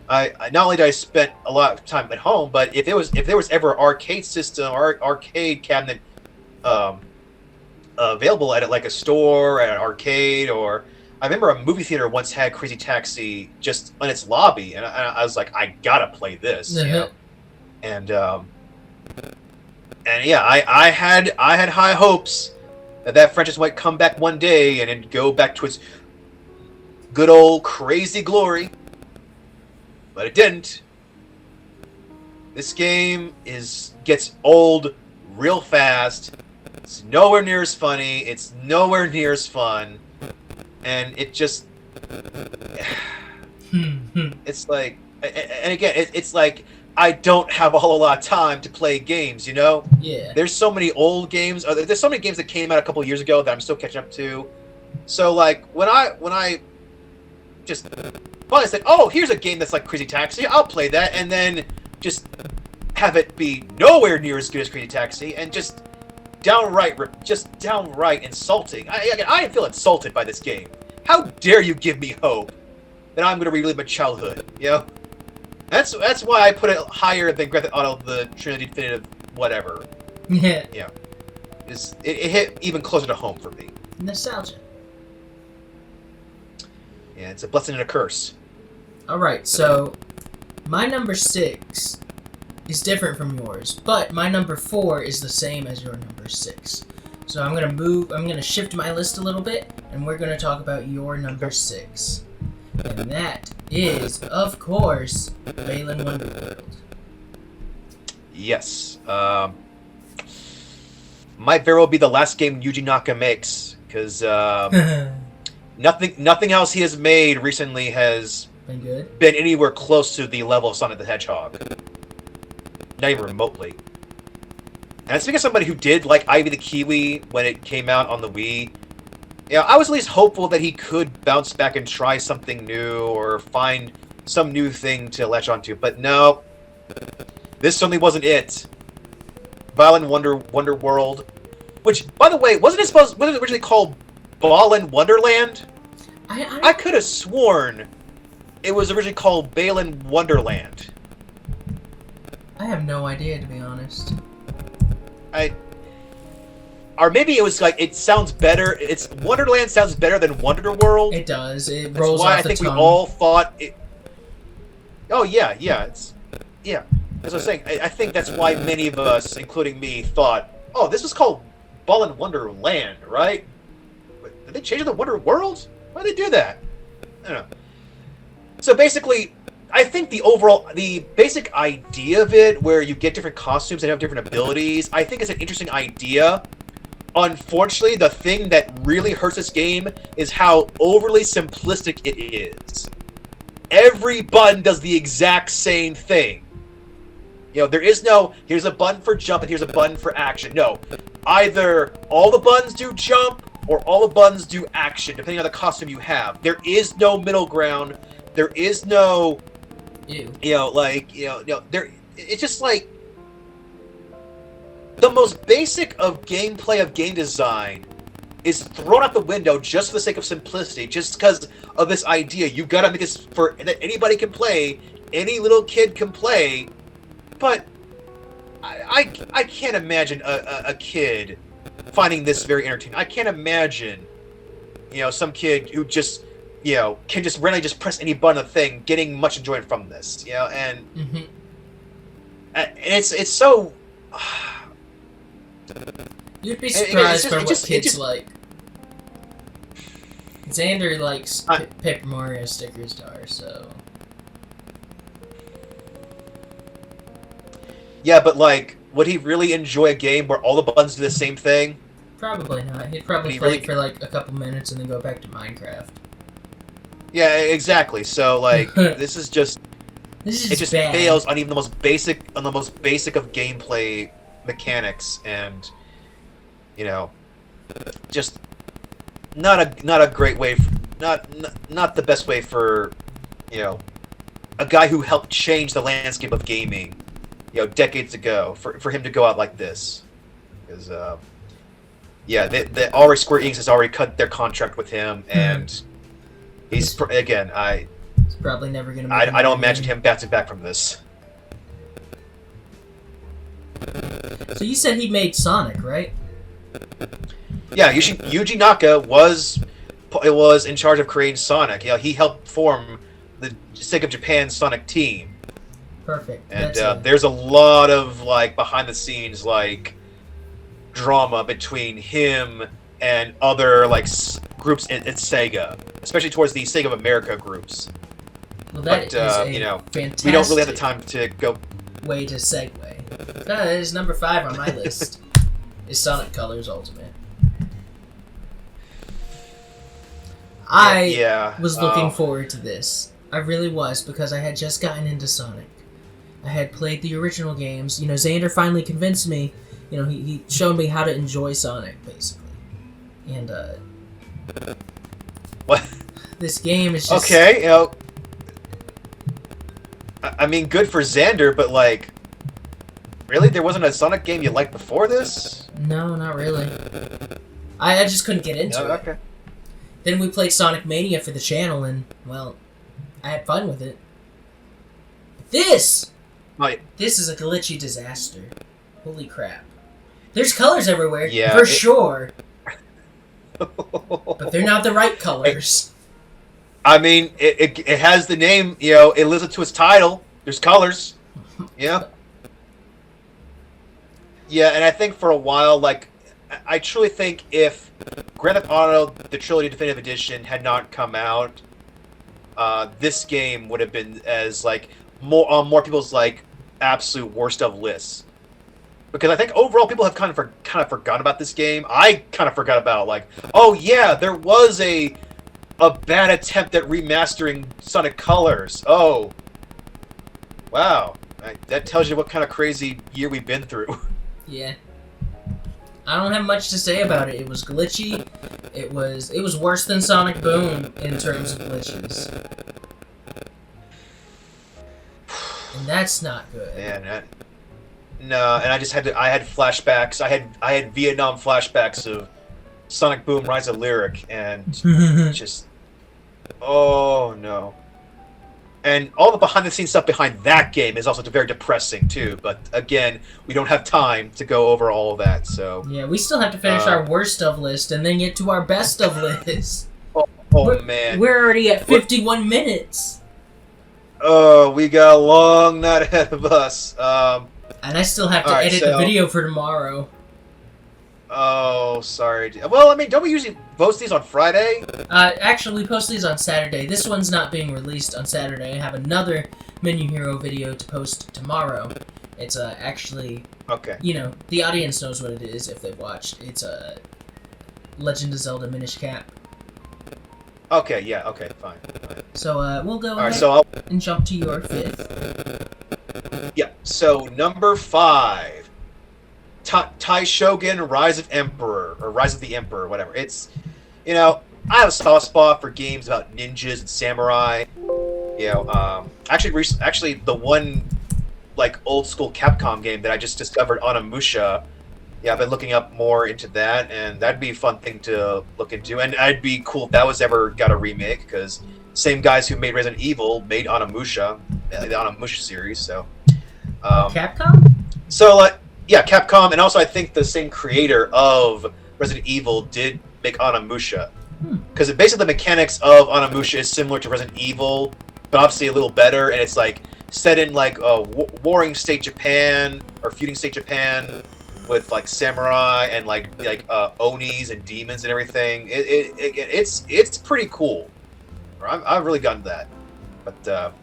I not only did I spend a lot of time at home, but if there was ever an arcade system or arcade cabinet available at a store, at an arcade, or I remember a movie theater once had Crazy Taxi just on its lobby, and I was like, I gotta play this, and yeah, I had high hopes that franchise might come back one day and then go back to its good old crazy glory. But it didn't. This game gets old real fast. It's nowhere near as funny. It's nowhere near as fun. And it just... It's like... And again, it's like I don't have a whole lot of time to play games, you know? Yeah. There's so many old games. There's so many games that came out a couple years ago that I'm still catching up to. So, like, when I just finally said, oh, here's a game that's like Crazy Taxi, I'll play that, and then just have it be nowhere near as good as Crazy Taxi, and just downright insulting. I feel insulted by this game. How dare you give me hope that I'm going to relive my childhood, you know? That's why I put it higher than Grand Theft Auto, the Trinity Definitive whatever. Yeah. You know, it hit even closer to home for me. Nostalgia. Yeah, it's a blessing and a curse. Alright, so my number 6 is different from yours, but my number 4 is the same as your number 6. So I'm gonna shift my list a little bit, and we're gonna talk about your number 6. And that is, of course, Balan Wonderworld. Yes. Might very well be the last game Yuji Naka makes, because nothing else he has made recently has been anywhere close to the level of Sonic the Hedgehog. Not even remotely. And speaking of somebody who did like Ivy the Kiwi when it came out on the Wii, yeah, I was at least hopeful that he could bounce back and try something new or find some new thing to latch onto. But no, this certainly wasn't it. Balan Wonderworld, which, by the way, wasn't it originally called Balan Wonderland? I could have sworn it was originally called Balan Wonderland. I have no idea, to be honest. Or maybe it was like, it sounds better. It's Wonderland sounds better than Wonderworld. It does. It That's rolls why off the I think tongue. we all thought it. Oh yeah. That's what I'm saying. I think that's why many of us, including me, thought, oh, this was called Balan Wonderland, right? Did they change it to Wonder World? Why did they do that? I don't know. So basically, I think the basic idea of it, where you get different costumes and have different abilities, I think it's an interesting idea. Unfortunately, the thing that really hurts this game is how overly simplistic it is. Every button does the exact same thing. You know, there is no, here's a button for jump and here's a button for action. No. Either all the buttons do jump or all the buttons do action, depending on the costume you have. There is no middle ground. There is no... it's just like the most basic of gameplay, of game design, is thrown out the window just for the sake of simplicity, just because of this idea. You gotta make this for that anybody can play, any little kid can play, but I can't imagine a kid finding this very entertaining. I can't imagine, some kid who just can just randomly just press any button of the thing, getting much enjoyment from this, and it's so. You'd be surprised for what kids like. Xander likes Paper Mario Sticker Star, so. Yeah, but would he really enjoy a game where all the buttons do the same thing? Probably not. He'd probably play it for a couple minutes and then go back to Minecraft. Yeah, exactly. So this is just it just bad. fails on even the most basic of gameplay mechanics, and just not a great way, not the best way for a guy who helped change the landscape of gaming decades ago, for him to go out like this, because already Square Enix has already cut their contract with him, and he's again he's probably never gonna make I don't imagine him bouncing back from this. So you said he made Sonic, right? Yeah, Yuji Naka was in charge of creating Sonic. He helped form the Sega of Japan Sonic team. Perfect. And there's a lot of behind the scenes drama between him and other groups at Sega, especially towards the Sega of America groups. Well, that is a fantastic we don't really have the time to go. Way to segue. That is number 5 on my list. Is Sonic Colors Ultimate. I was looking forward to this. I really was, because I had just gotten into Sonic. I had played the original games. You know, Xander finally convinced me. You know, he showed me how to enjoy Sonic, basically. And, What? This game is just... Okay, you know... I mean, good for Xander, but, like... Really? There wasn't a Sonic game you liked before this? No, not really. I just couldn't get into it. Okay. Then we played Sonic Mania for the channel, and, well, I had fun with it. This! Oh, yeah. This is a glitchy disaster. Holy crap. There's colors everywhere, Yeah, for sure. But they're not the right colors. I mean, it has the name, you know, it lives up to its title. There's colors. Yeah. Yeah, and I think for a while, like, I truly think if Grand Theft Auto, the Trilogy Definitive Edition, had not come out, this game would have been as, like, more people's, like, absolute worst of lists. Because I think overall people have kind of forgotten about this game. I kind of forgot about, like, oh yeah, there was a bad attempt at remastering Sonic Colors. Oh, wow, that tells you what kind of crazy year we've been through. Yeah. I don't have much to say about it. It was glitchy. It was worse than Sonic Boom in terms of glitches. And that's not good. Man, no, and I had flashbacks. I had Vietnam flashbacks of Sonic Boom Rise of Lyric, and just, oh no. And all the behind-the-scenes stuff behind that game is also very depressing, too. But, again, we don't have time to go over all of that, so... Yeah, we still have to finish our worst of list and then get to our best of list. Man. We're already at 51 minutes. Oh, we got a long night ahead of us. And I still have to edit the video for tomorrow. Oh, sorry. Well, I mean, don't we usually post these on Friday? Actually, we post these on Saturday. This one's not being released on Saturday. I have another Menu Hero video to post tomorrow. It's, actually... Okay. You know, the audience knows what it is if they've watched. It's, Legend of Zelda Minish Cap. Okay, yeah, okay, fine. So, we'll go ahead and jump to your 5th. Yeah, so number 5. Tai Shogun, Rise of Emperor, or Rise of the Emperor, whatever. It's, you know, I have a soft spot for games about ninjas and samurai. You know, actually, the one, like, old school Capcom game that I just discovered, Onimusha. Yeah, I've been looking up more into that, and that'd be a fun thing to look into. And it'd be cool if that was ever got a remake, because same guys who made Resident Evil made Onimusha, the Onimusha series. So, Capcom? So, like. Yeah, Capcom, and also I think the same creator of Resident Evil did make Onimusha. Because basically the mechanics of Onimusha is similar to Resident Evil, but obviously a little better, and it's like set in like warring state Japan, or feuding state Japan, with like samurai and like onis and demons and everything. It's pretty cool. I've really gotten that. But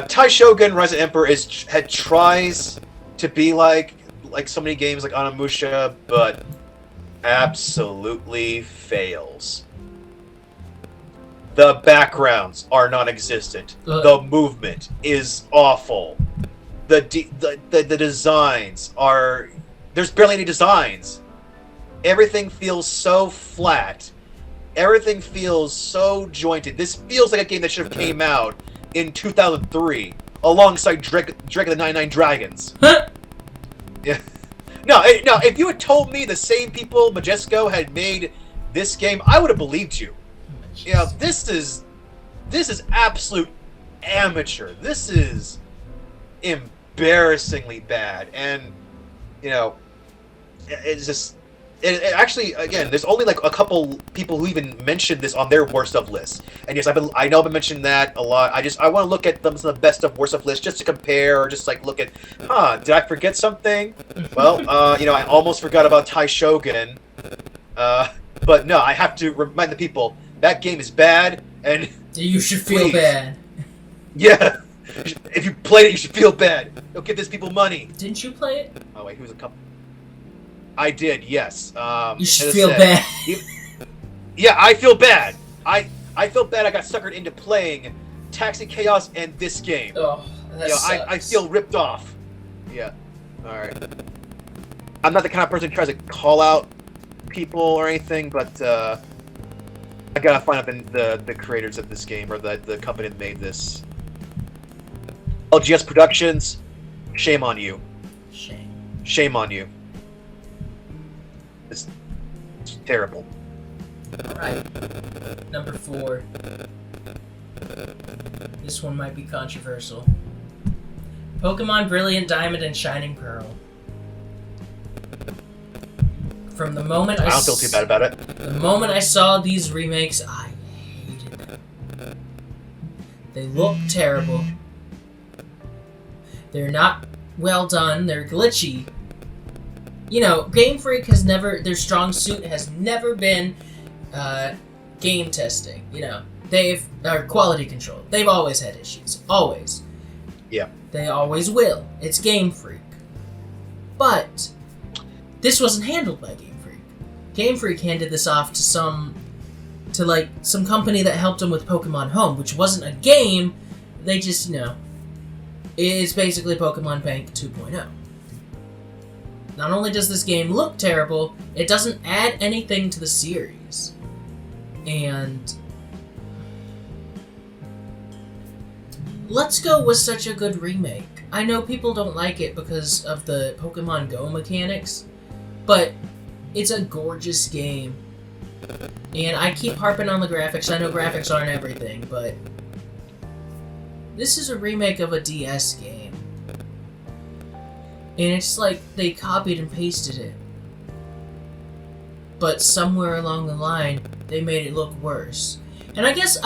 Tai Shogun Rise of Emperor tries to be like so many games like Onimusha, but absolutely fails. The backgrounds are non-existent. The movement is awful. The designs are... There's barely any designs. Everything feels so flat. Everything feels so jointed. This feels like a game that should have came out in 2003. Alongside Drake of the 99 Dragons. Yeah. No, if you had told me the same people, Majesco, had made this game, I would have believed you. You know, this is absolute amateur. This is embarrassingly bad. And, you know, it's just... It actually, again, there's only like a couple people who even mentioned this on their worst of lists. And yes, I know I've been mentioning that a lot. I want to look at them some of the best of worst of lists just to compare, or just like look at, did I forget something? Well, you know, I almost forgot about Tai Shogun. But no, I have to remind the people that game is bad, and you should feel bad. Yeah, if you played it, you should feel bad. Don't give these people money. Didn't you play it? Oh wait, who's a couple? I did, yes. You should feel bad. Yeah, I feel bad. I feel bad I got suckered into playing Taxi Chaos and this game. Oh. That I feel ripped off. Yeah. All right. I'm not the kind of person who tries to call out people or anything, but I gotta find out the creators of this game or the company that made this. LGS Productions, shame on you. Shame on you. It's terrible. Alright. Number 4. This one might be controversial. Pokemon Brilliant Diamond and Shining Pearl. From the moment I don't feel too bad about it. The moment I saw these remakes, I hated them. They look terrible. They're not well done. They're glitchy. You know, Game Freak has never... Their strong suit has never been game testing. You know, quality control. They've always had issues. Always. Yeah. They always will. It's Game Freak. But this wasn't handled by Game Freak. Game Freak handed this off to some company that helped them with Pokemon Home, which wasn't a game. They just, you know, it's basically Pokemon Bank 2.0. Not only does this game look terrible, it doesn't add anything to the series. And Let's Go was such a good remake. I know people don't like it because of the Pokemon Go mechanics, but it's a gorgeous game. And I keep harping on the graphics. I know graphics aren't everything, but this is a remake of a DS game. And it's like they copied and pasted it. But somewhere along the line, they made it look worse. And I guess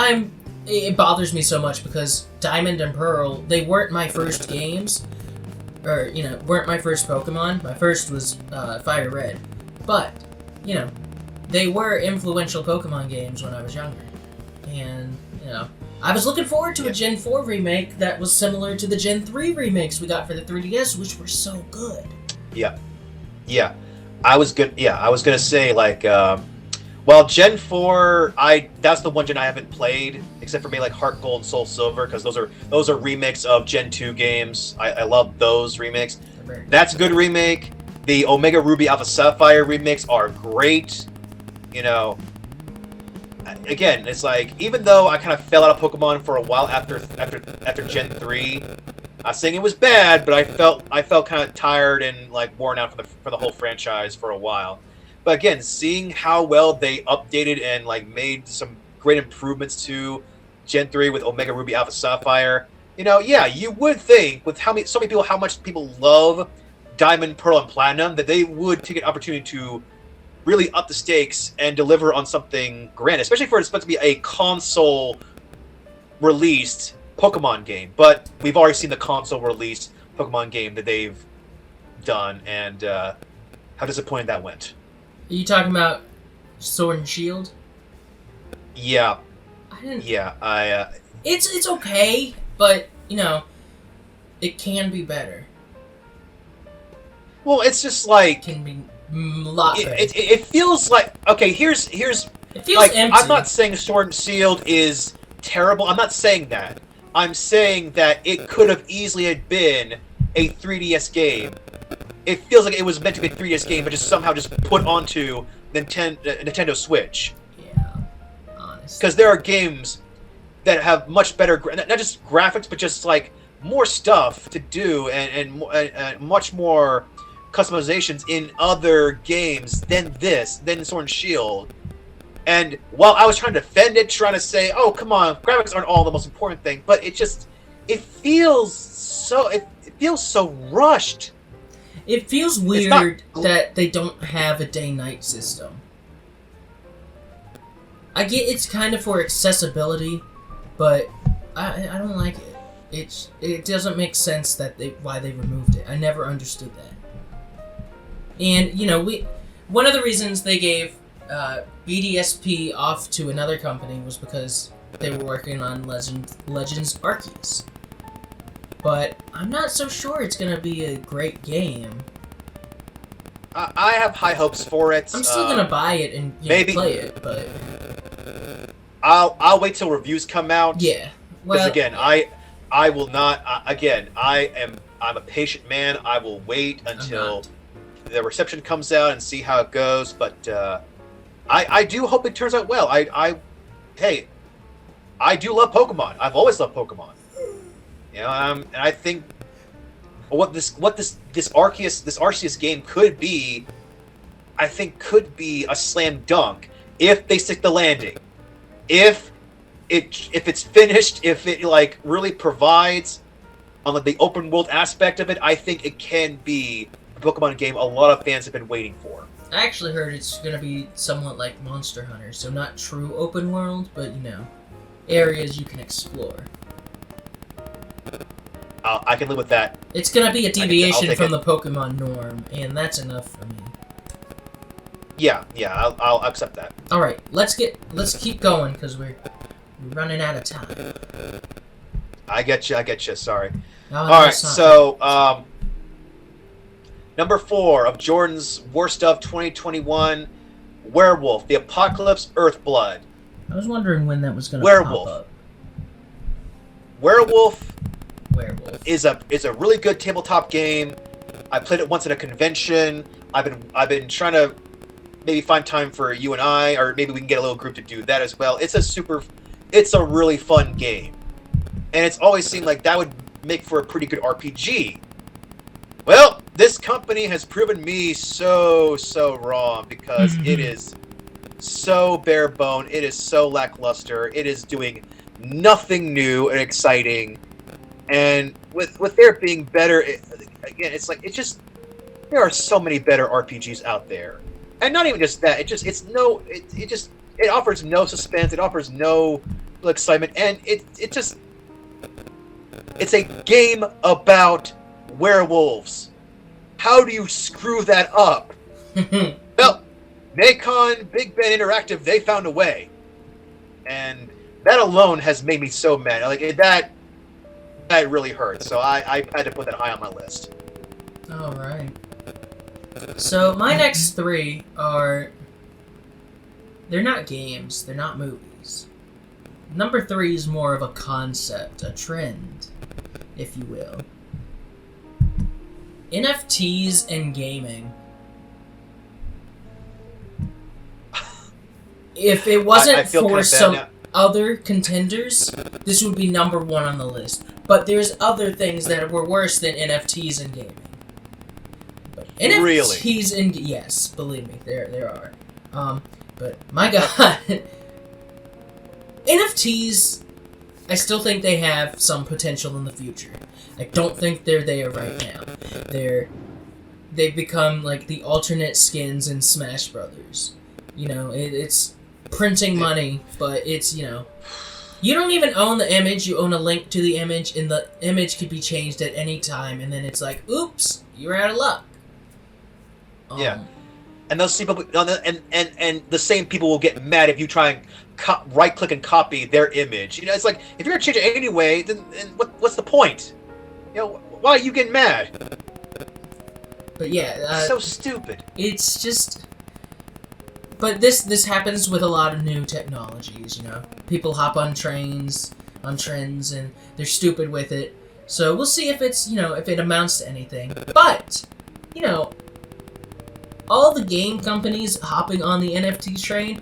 it bothers me so much because Diamond and Pearl, they weren't my first games. Or, you know, weren't my first Pokemon. My first was Fire Red. But, you know, they were influential Pokemon games when I was younger. And, you know, I was looking forward to a Gen 4 remake that was similar to the Gen 3 remakes we got for the 3DS, which were so good. Yeah. Yeah. I was gonna say, like, well, Gen 4, that's the one gen I haven't played, except for maybe like Heart Gold and Soul Silver, because those are remakes of Gen 2 games. I love those remakes. That's a good remake. The Omega Ruby Alpha Sapphire remakes are great. You know, again, it's like, even though I kind of fell out of Pokemon for a while after Gen 3, not saying it was bad, but I felt kind of tired and like worn out for the whole franchise for a while. But again, seeing how well they updated and like made some great improvements to Gen 3 with Omega Ruby Alpha Sapphire, you know, yeah, you would think with how much people love Diamond, Pearl, and Platinum, that they would take an opportunity to really up the stakes and deliver on something grand, especially for it's supposed to be a console released Pokemon game. But we've already seen the console released Pokemon game that they've done, and how disappointing that went. Are you talking about Sword and Shield? Yeah. I didn't. Yeah, It's okay, but you know, it can be better. Well, it's just like It can be a lot better. It feels like, okay. Here's it feels like, empty. I'm not saying Sword and Shield is terrible. I'm not saying that. I'm saying that it could have easily had been a 3DS game. It feels like it was meant to be a 3DS game, but just somehow just put onto Nintendo Switch. Yeah, honestly. Because there are games that have much better, not just graphics, but just like more stuff to do and much more customizations in other games than Sword and Shield. And while I was trying to defend it, trying to say, "Oh, come on, graphics aren't all the most important thing," but it feels so rushed. It feels weird that they don't have a day-night system. I get it's kind of for accessibility, but I don't like it. It doesn't make sense why they removed it. I never understood that. And you know, one of the reasons they gave BDSP off to another company was because they were working on Legends Arceus. But I'm not so sure it's gonna be a great game. I have high hopes for it. I'm still gonna buy it and maybe play it, but I'll wait till reviews come out. Yeah. Because again, I I will not. Again, I'm a patient man. I will wait until the reception comes out and see how it goes. But I do hope it turns out well. Hey, I do love Pokemon. I've always loved Pokemon. You know, and I think what this Arceus game could be, I think could be a slam dunk if they stick the landing. If it's finished, if it like really provides on the open world aspect of it, I think it can be a Pokemon game a lot of fans have been waiting for. I actually heard it's gonna be somewhat like Monster Hunter, so not true open world, but you know, areas you can explore. I can live with that. It's gonna be a deviation from the Pokemon norm, and that's enough for me. Yeah, I'll accept that. All right, let's keep going because we're running out of time. I get you. Sorry. Oh, all right, so number 4 of Jordan's worst of 2021, Werewolf: The Apocalypse Earthblood. I was wondering when that was gonna Werewolf. pop up. Werewolf is a really good tabletop game. I played it once at a convention. I've been trying to maybe find time for you and I, or maybe we can get a little group to do that as well. It's a really fun game, and it's always seemed like that would make for a pretty good RPG. Well, this company has proven me so wrong because it is so bare bone. It is so lackluster. It is doing nothing new and exciting. And with there being better, again, it's like there are so many better RPGs out there, and not even just that. It offers no suspense. It offers no excitement, and it's a game about werewolves. How do you screw that up? Well, Nacon, Big Ben Interactive, they found a way, and that alone has made me so mad. Like that really hurts. So I had to put that high on my list. All right. So my next 3 are. They're not games. They're not movies. Number 3 is more of a concept, a trend, if you will. NFTs and gaming. If it wasn't for some other contenders, this would be number 1 on the list. But there's other things that were worse than NFTs and gaming. But NFTs and yes, believe me, there are. But my God, NFTs, I still think they have some potential in the future. I don't think they're there right now. They've become like the alternate skins in Smash Brothers. You know, it's printing money, but it's, you know, you don't even own the image. You own a link to the image, and the image could be changed at any time. And then it's like, oops, you're out of luck. Yeah. And those people, and the same people will get mad if you try and right-click and copy their image. You know, it's like, if you're gonna change it anyway, then what's the point? You know, why are you getting mad? But yeah, so stupid. It's just. But this happens with a lot of new technologies. You know, people hop on trends, and they're stupid with it. So we'll see if it's, you know, if it amounts to anything. But, you know, all the game companies hopping on the NFT train,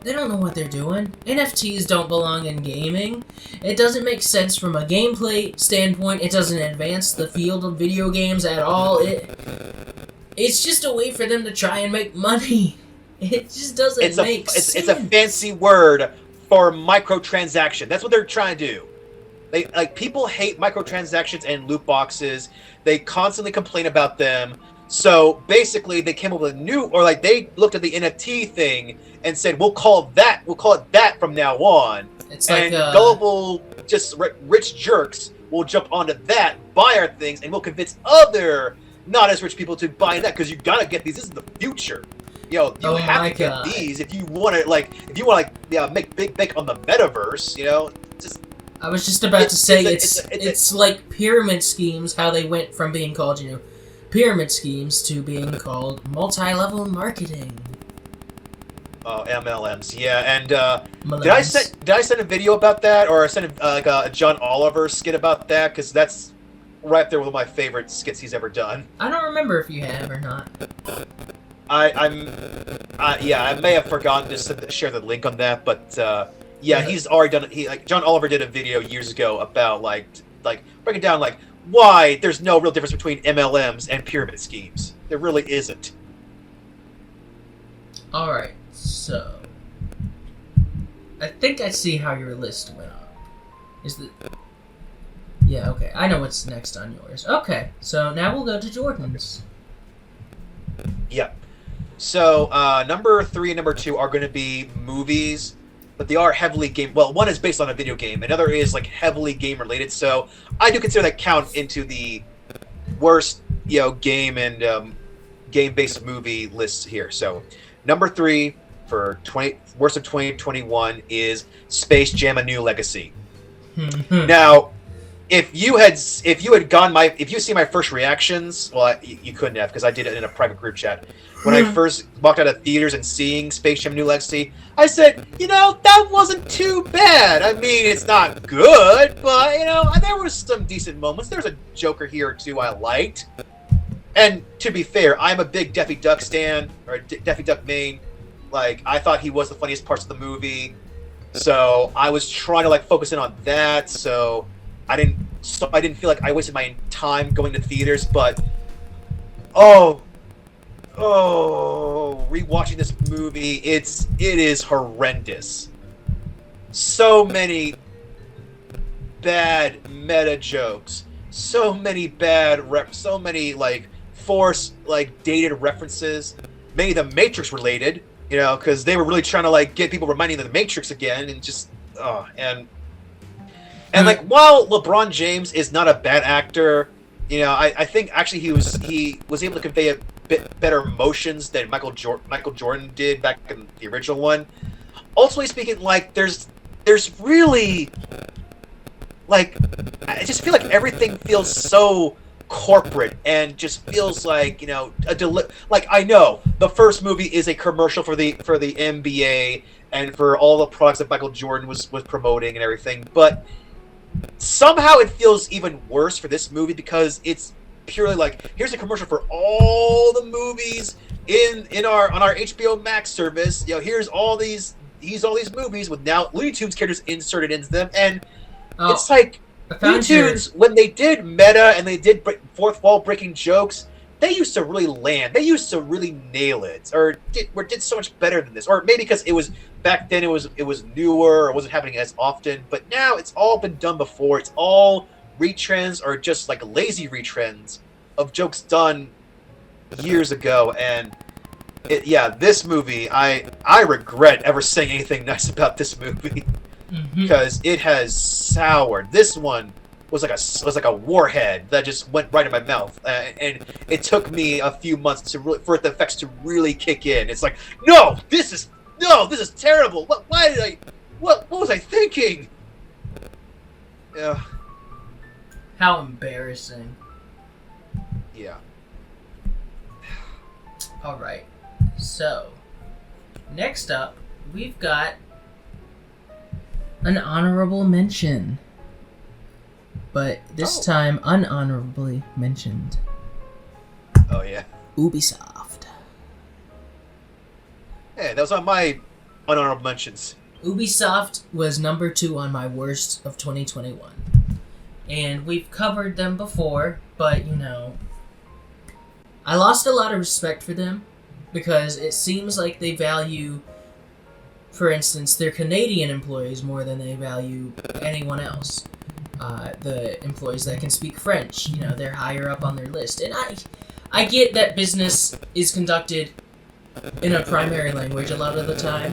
they don't know what they're doing. NFTs don't belong in gaming. It doesn't make sense from a gameplay standpoint. It doesn't advance the field of video games at all. It's just a way for them to try and make money. It just doesn't make sense. It's a fancy word for microtransaction. That's what they're trying to do. People hate microtransactions and loot boxes. They constantly complain about them. So basically, they came up with they looked at the NFT thing and said, we'll call it that from now on. It's like gullible, just rich jerks will jump onto that, buy our things, and we'll convince other not as rich people to buy that, because you gotta get these. This is the future. You have to get these if you want to make big bank on the metaverse. You know, I was just about to say it's like pyramid schemes. How they went from being called, you know, pyramid schemes to being called multi-level marketing. Oh, MLMs, yeah. And Millennials. did I send a video about that, or I sent a John Oliver skit about that? Because that's right there with one of my favorite skits he's ever done. I don't remember if you have or not. I may have forgotten to share the link on that, but yeah, he's already done. John Oliver did a video years ago about like breaking down like why there's no real difference between MLMs and pyramid schemes. There really isn't. All right, so I think I see how your list went up. Is the Yeah, okay. I know what's next on yours. Okay, so now we'll go to Jordan's. Yeah. So number 3 and number 2 are going to be movies, but they are heavily game. Well, one is based on a video game, another is like heavily game related. So I do consider that count into the worst, game and game-based movie lists here. So number 3 for worst of 2021 is Space Jam: A New Legacy. Now, if you see my first reactions, well, you couldn't have because I did it in a private group chat. When I first walked out of theaters and seeing Space Jam: New Legacy, I said, that wasn't too bad. I mean, it's not good, but there were some decent moments. There's a Joker here or two I liked. And to be fair, I'm a big Daffy Duck stan, or Daffy Duck main. Like, I thought he was the funniest parts of the movie, so I was trying to focus in on that. So I didn't feel like I wasted my time going to theaters. But rewatching this movie, it is horrendous. So many bad meta jokes, so many forced dated references, many of them Matrix related, because they were really trying to get people reminding them of the Matrix again, and just and while LeBron James is not a bad actor, I think actually he was able to convey a bit better emotions than Michael Jordan did back in the original one. Ultimately speaking, there's really I just feel like everything feels so corporate and just feels like I know the first movie is a commercial for the NBA and for all the products that Michael Jordan was promoting and everything, but somehow it feels even worse for this movie because it's purely here's a commercial for all the movies on our HBO Max service. Here's all these movies with now Looney Tunes characters inserted into them, and it's Looney Tunes, when they did meta and they did fourth wall breaking jokes, they used to really land. They used to really nail it, or did so much better than this. Or maybe because it was back then, it was newer, or wasn't happening as often. But now it's all been done before. It's all retrends or just lazy retrends of jokes done years ago. And this movie, I regret ever saying anything nice about this movie. Because it has soured. This one was like a warhead that just went right in my mouth, and it took me a few months for the effects to really kick in. It's no, this is terrible. What was I thinking? Yeah. How embarrassing. Yeah. All right. So, next up, we've got an honorable mention, but this time unhonorably mentioned. Oh yeah. Ubisoft. Hey, that was on my unhonorable mentions. Ubisoft was number 2 on my worst of 2021, and we've covered them before, but I lost a lot of respect for them because it seems like they value, for instance, their Canadian employees more than they value anyone else. The employees that can speak French, they're higher up on their list. And I get that business is conducted in a primary language a lot of the time,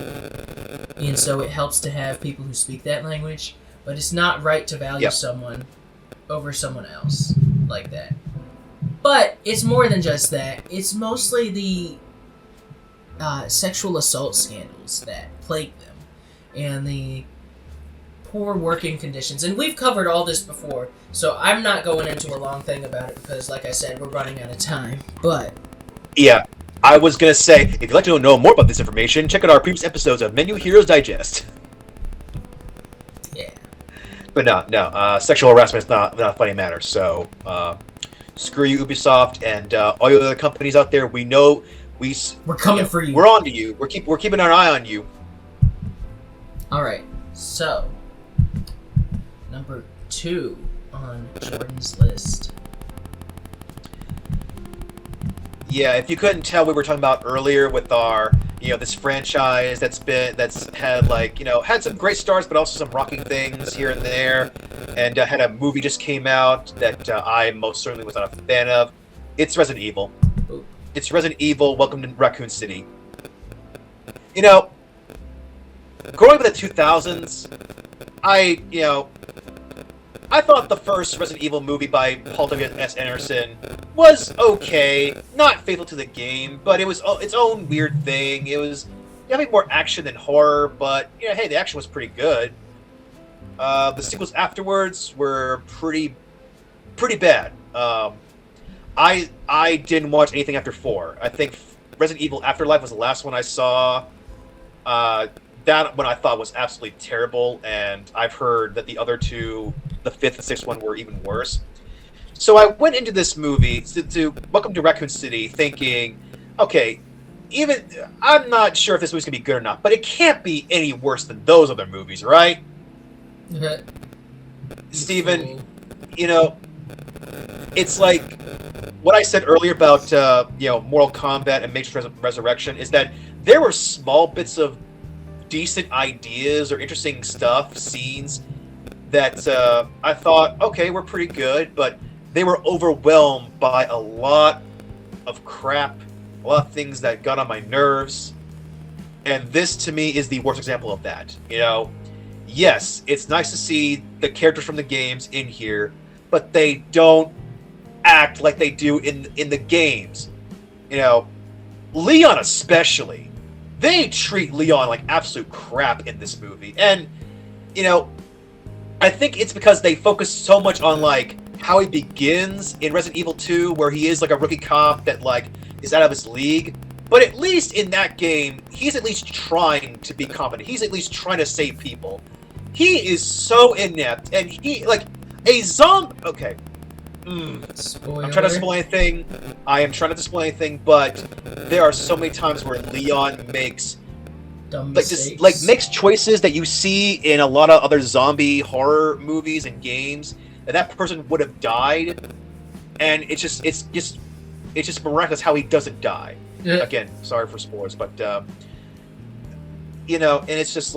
and so it helps to have people who speak that language, but it's not right to value someone over someone else like that. But it's more than just that. It's mostly the sexual assault scandals that plague them, and the poor working conditions. And we've covered all this before, so I'm not going into a long thing about it because, like I said, we're running out of time. But yeah, I was gonna say, if you'd like to know more about this information, check out our previous episodes of Menu Heroes Digest. Yeah. But no, sexual harassment is not a funny matter. So, screw you, Ubisoft, and all your other companies out there. We know we're coming for you. We're on to you. We're keeping our eye on you. All right. So, number 2 on Jordan's list. Yeah, if you couldn't tell, we were talking about earlier with our, this franchise that's had had some great starts, but also some rocking things here and there, and had a movie just came out that I most certainly was not a fan of. It's Resident Evil. Ooh. It's Resident Evil. Welcome to Raccoon City. Growing up in the 2000s, I thought the first Resident Evil movie by Paul W.S. Anderson was okay, not faithful to the game, but it was its own weird thing. It was having more action than horror, but hey, the action was pretty good. The sequels afterwards were pretty bad. I didn't watch anything after 4. I think Resident Evil Afterlife was the last one I saw. That one I thought was absolutely terrible, and I've heard that the other two, the 5th and 6th one, were even worse. So I went into this movie to Welcome to Raccoon City thinking, okay, I'm not sure if this movie's gonna be good or not, but it can't be any worse than those other movies, right? Okay. Steven, it's like what I said earlier about Mortal Kombat and Matrix Resurrection is that there were small bits of decent ideas or interesting stuff, scenes that I thought, okay, were pretty good, but they were overwhelmed by a lot of crap, a lot of things that got on my nerves, and this to me is the worst example of that. Yes, it's nice to see the characters from the games in here, but they don't act like they do in the games. Leon especially. They treat Leon like absolute crap in this movie. And, I think it's because they focus so much on, how he begins in Resident Evil 2, where he is, a rookie cop that, is out of his league. But at least in that game, he's at least trying to be competent. He's at least trying to save people. He is so inept, and a zombie... Okay. Spoiler. I'm trying to spoil anything. I am trying not to spoil anything, but there are so many times where Leon makes dumb mistakes. Makes choices that you see in a lot of other zombie horror movies and games, and that person would have died, and it's just miraculous how he doesn't die. Yeah. Again, sorry for spoilers, but and it's just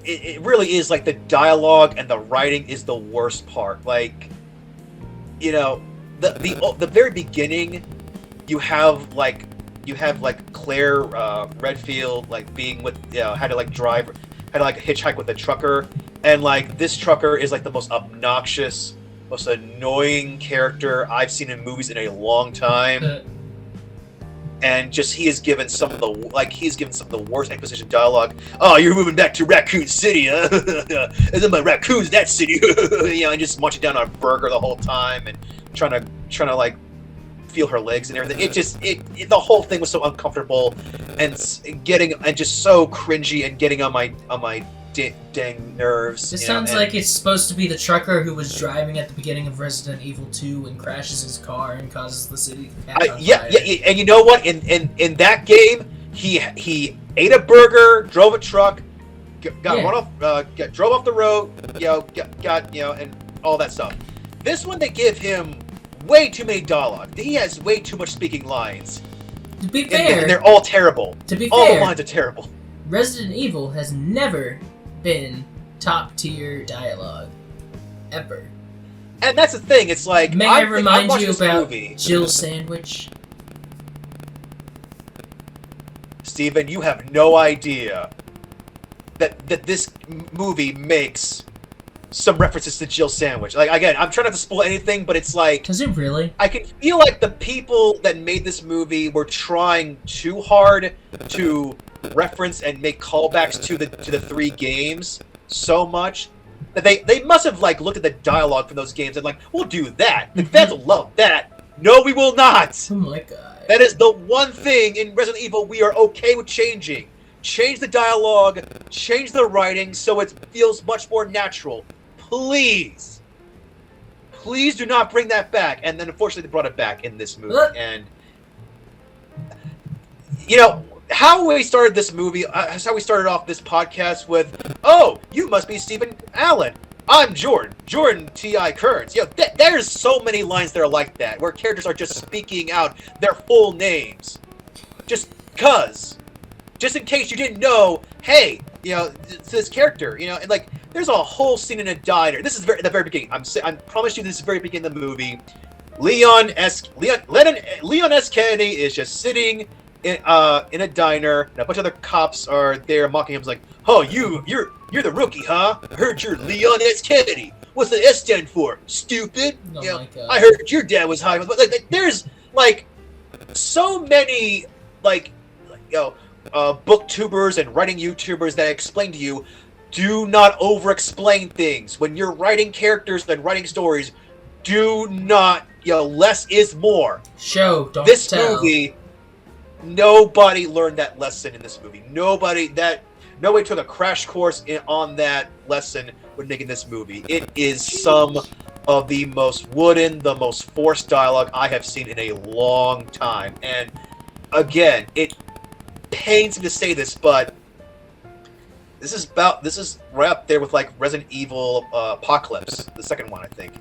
it really is the dialogue and the writing is the worst part. The very beginning, you have Claire Redfield being with had to hitchhike with a trucker, and this trucker is the most obnoxious, most annoying character I've seen in movies in a long time. And he is given some of the worst exposition dialogue. Oh, you're moving back to Raccoon City, huh? And then my raccoons that city, and just munching down on a burger the whole time and trying to feel her legs and everything. The whole thing was so uncomfortable and just so cringy and getting on my dang nerves. This sounds like it's supposed to be the trucker who was driving at the beginning of Resident Evil 2 and crashes his car and causes the city to catch on fire. Yeah, and you know what? In that game, he ate a burger, drove a truck, drove off the road, and all that stuff. This one, they give him way too many dialogue. He has way too much speaking lines. To be fair, and they're all terrible. To be all fair, the lines are terrible. Resident Evil has never been top tier dialogue ever. And that's the thing. It's may I remind you about Jill Sandwich? Steven, you have no idea that this movie makes some references to Jill Sandwich. Again, I'm trying not to spoil anything, but it's does it really? I can feel like the people that made this movie were trying too hard to reference and make callbacks to the 3 games so much that they must have looked at the dialogue from those games and we'll do that. The fans will love that. No, we will not. Oh my god. That is the one thing in Resident Evil we are okay with changing. Change the dialogue, change the writing so it feels much more natural. Please. Please do not bring that back. And then, unfortunately, they brought it back in this movie. And, how we started this movie, that's how we started off this podcast with, oh, you must be Stephen Allen. I'm Jordan T.I. Kearns. There's so many lines that are like that, where characters are just speaking out their full names. Just cuz. Just in case you didn't know, hey, this character, and like, there's a whole scene in a diner. This is at the very beginning. I promise you, this is the very beginning of the movie. Leon S. Kennedy is just sitting in a diner, and a bunch of other cops are there mocking him. It's like, oh, you're the rookie, huh? I heard you're Leon S. Kennedy. What's the S stand for? Stupid. Oh my god. I heard your dad was high. But like, there's like so many booktubers and writing YouTubers that explain to you, do not over-explain things. When you're writing characters and writing stories, do not, less is more. Don't this tell. Movie, nobody learned that lesson in this movie. Nobody took a crash course on that lesson when making this movie. It is some of the most wooden, the most forced dialogue I have seen in a long time. And again, it pains me to say this, but this is right up there with like Resident Evil Apocalypse, the second one, I think.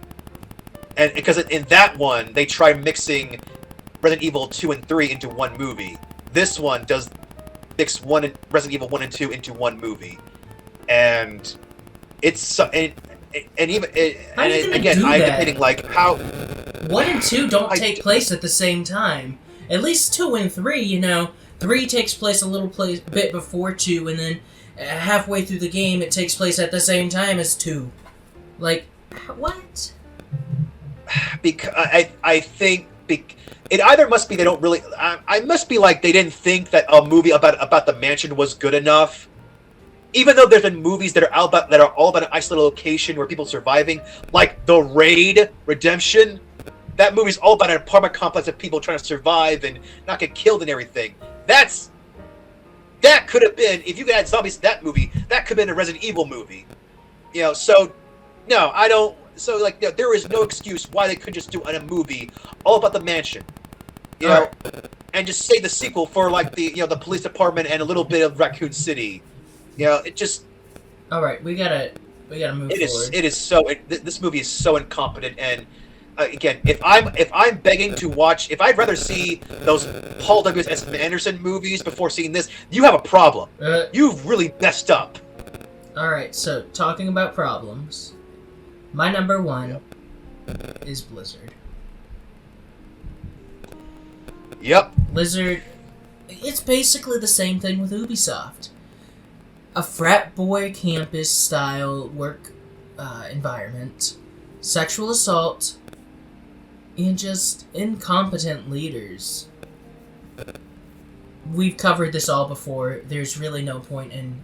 And because in that one they try mixing Resident Evil 2 and 3 into one movie. This one does mix Resident Evil 1 and 2 into one movie, and it's again I'm debating like how 1 and 2 don't take place at the same time. At least 2 and 3, 3 takes place a bit before 2, and then halfway through the game it takes place at the same time as 2. Like, what? Because I think it either must be they don't really. I must be like they didn't think that a movie about the mansion was good enough. Even though there's been movies that are all about an isolated location where people are surviving, like The Raid: Redemption. That movie's all about an apartment complex of people trying to survive and not get killed and everything. That could have been, if you could add zombies to that movie, that could have been a Resident Evil movie. So no, I don't. So like, there is no excuse why they couldn't just do a movie all about the mansion, and just say the sequel for like the police department and a little bit of Raccoon City. It just. All right, we gotta move forward. This movie is so incompetent, and again, if I'm begging to watch, if I'd rather see those Paul W.S. Anderson movies before seeing this, you have a problem. You've really messed up. All right, so talking about problems. My number 1 is Blizzard. Yep. Blizzard, it's basically the same thing with Ubisoft. A frat boy campus style work environment, sexual assault, and just incompetent leaders. We've covered this all before. There's really no point in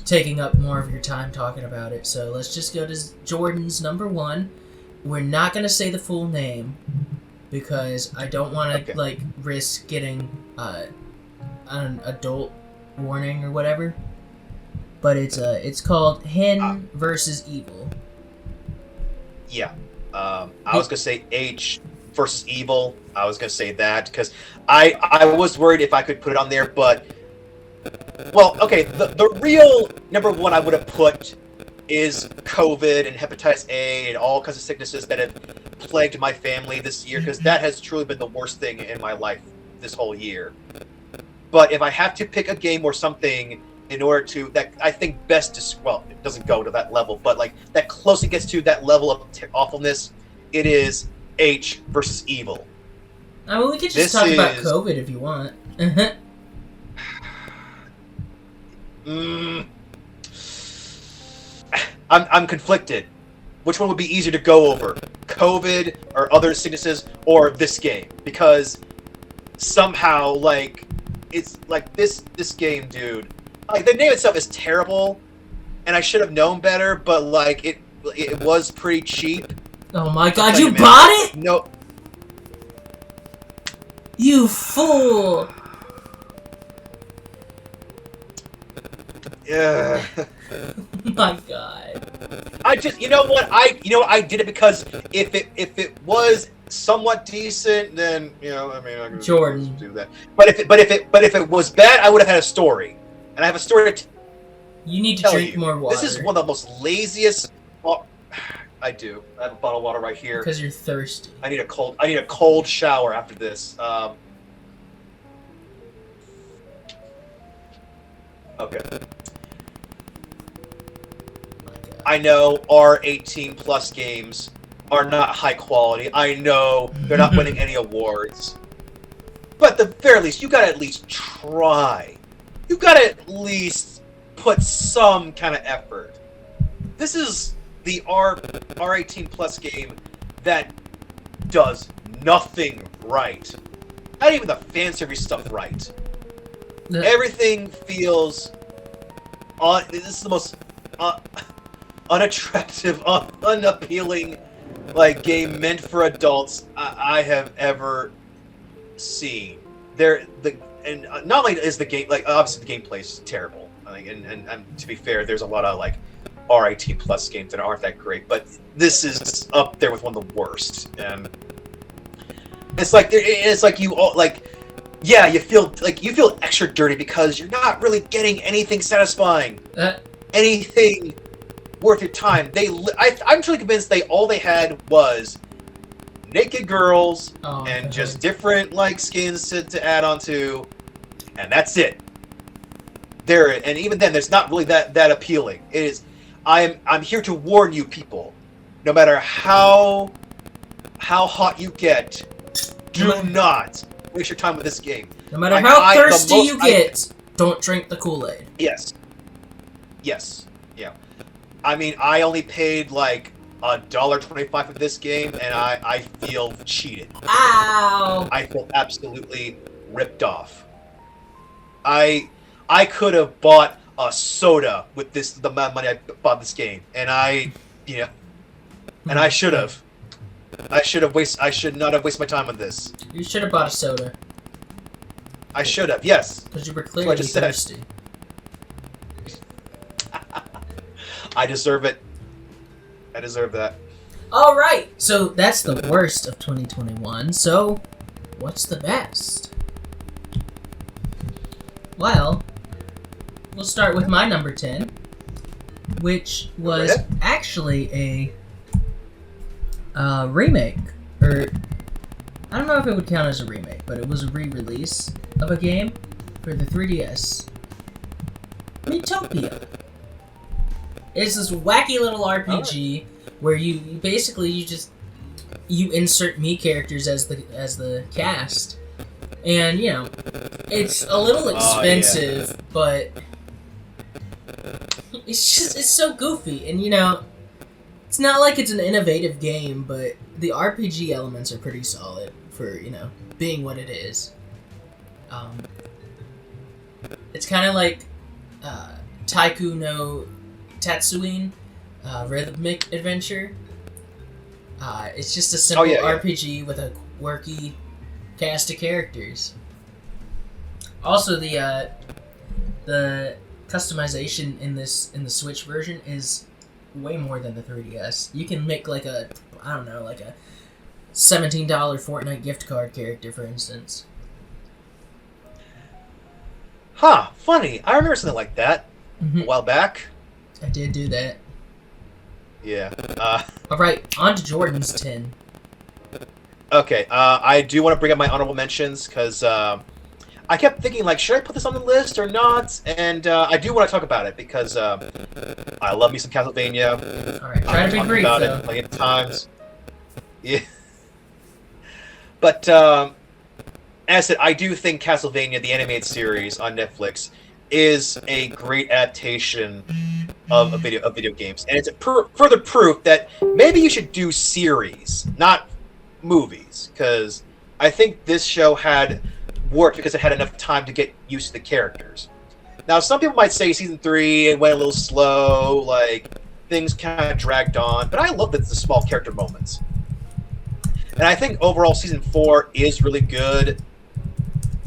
taking up more of your time talking about it, so let's just go to Jordan's number 1. We're not going to say the full name because I don't want to risk getting an adult warning or whatever, but it's called Hen versus Evil. I was going to say H versus Evil. I was going to say that because I was worried if I could put it on there, but well, okay, the real number 1 I would have put is COVID and hepatitis A and all kinds of sicknesses that have plagued my family this year, because that has truly been the worst thing in my life this whole year. But if I have to pick a game or something in order to, that I think best, it doesn't go to that level, but like that closely gets to that level of awfulness, it is H versus Evil. I mean, we could just talk about COVID if you want. I'm conflicted. Which one would be easier to go over? COVID or other sicknesses or this game? Because somehow, like, it's like this game, dude. Like, the name itself is terrible, and I should have known better, but like it was pretty cheap. Oh my god, you bought it? No. You fool! Yeah. My God. I just, you know what? I did it because if it was somewhat decent, then I could Jordan. do that. But if it was bad, I would have had a story, and I have a story to You need to tell drink you. more water. This is one of the most laziest. Oh, I do. I have a bottle of water right here. Because you're thirsty. I need a cold shower after this. Okay. I know R18 plus games are not high quality. I know they're not winning any awards. But at the very least, you gotta at least try. You gotta at least put some kind of effort. This is the R18 plus game that does nothing right. Not even the fan service stuff right. Everything feels this is the most unattractive, unappealing game meant for adults I have ever seen. And not only is the game obviously the gameplay is terrible. And to be fair, there's a lot of R18 plus games that aren't that great, but this is up there with one of the worst. And it's like you all yeah, you feel extra dirty because you're not really getting anything satisfying, anything worth your time. I'm truly convinced all they had was naked girls and just different skins to add on to, and that's it. And even then, there's not really that appealing. It is. I'm here to warn you, people. No matter how hot you get, do not waste your time with this game. No matter how thirsty you get, don't drink the Kool-Aid. Yes. Yeah. I only paid $1.25 for this game, and I feel cheated. Ow! I feel absolutely ripped off. I could have bought a soda with the amount of money I bought this game, and I should have. I should not have wasted my time on this. You should have bought a soda. I should have, yes. Because you were clearly thirsty. I deserve it. I deserve that. Alright, so that's the worst of 2021. So, what's the best? Well, we'll start with my number 10, which was actually a remake, or I don't know if it would count as a remake, but it was a re-release of a game for the 3DS. Miitopia. It's this wacky little RPG where you basically you insert Mii characters as the cast, and it's a little expensive, but it's so goofy, and it's not like it's an innovative game, but the RPG elements are pretty solid for, being what it is. It's kind of like Taiku no Tatsuin, Rhythmic Adventure. It's just a simple RPG with a quirky cast of characters. Also, the customization in the Switch version is way more than the 3DS. You can make like a $17 Fortnite gift card character, for instance. Huh, funny. I remember something like that a while back. I did do that. Yeah. Alright, on to Jordan's 10. Okay, I do want to bring up my honorable mentions, because I kept thinking, should I put this on the list or not? And I do want to talk about it, because I love me some Castlevania. Alright, try to be brief, about though. it plenty of times. Yeah. But, as I said, I do think Castlevania, the animated series on Netflix, is a great adaptation of video games. And it's further proof that maybe you should do series, not movies. Because I think this show had worked because it had enough time to get used to the characters. Now, some people might say Season 3 it went a little slow, things kind of dragged on, but I love the small character moments. And I think overall Season 4 is really good.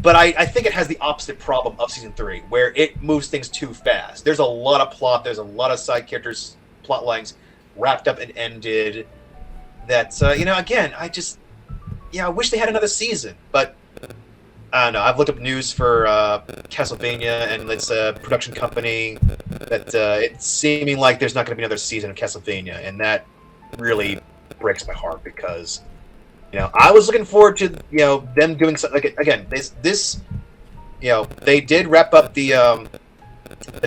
But I think it has the opposite problem of season 3, where it moves things too fast. There's a lot of plot. There's a lot of side characters, plot lines wrapped up and ended. That again, I wish they had another season. But I don't know. I've looked up news for Castlevania and its production company that it's seeming like there's not going to be another season of Castlevania, and that really breaks my heart because I was looking forward to them doing something. Like, again, this they did wrap up the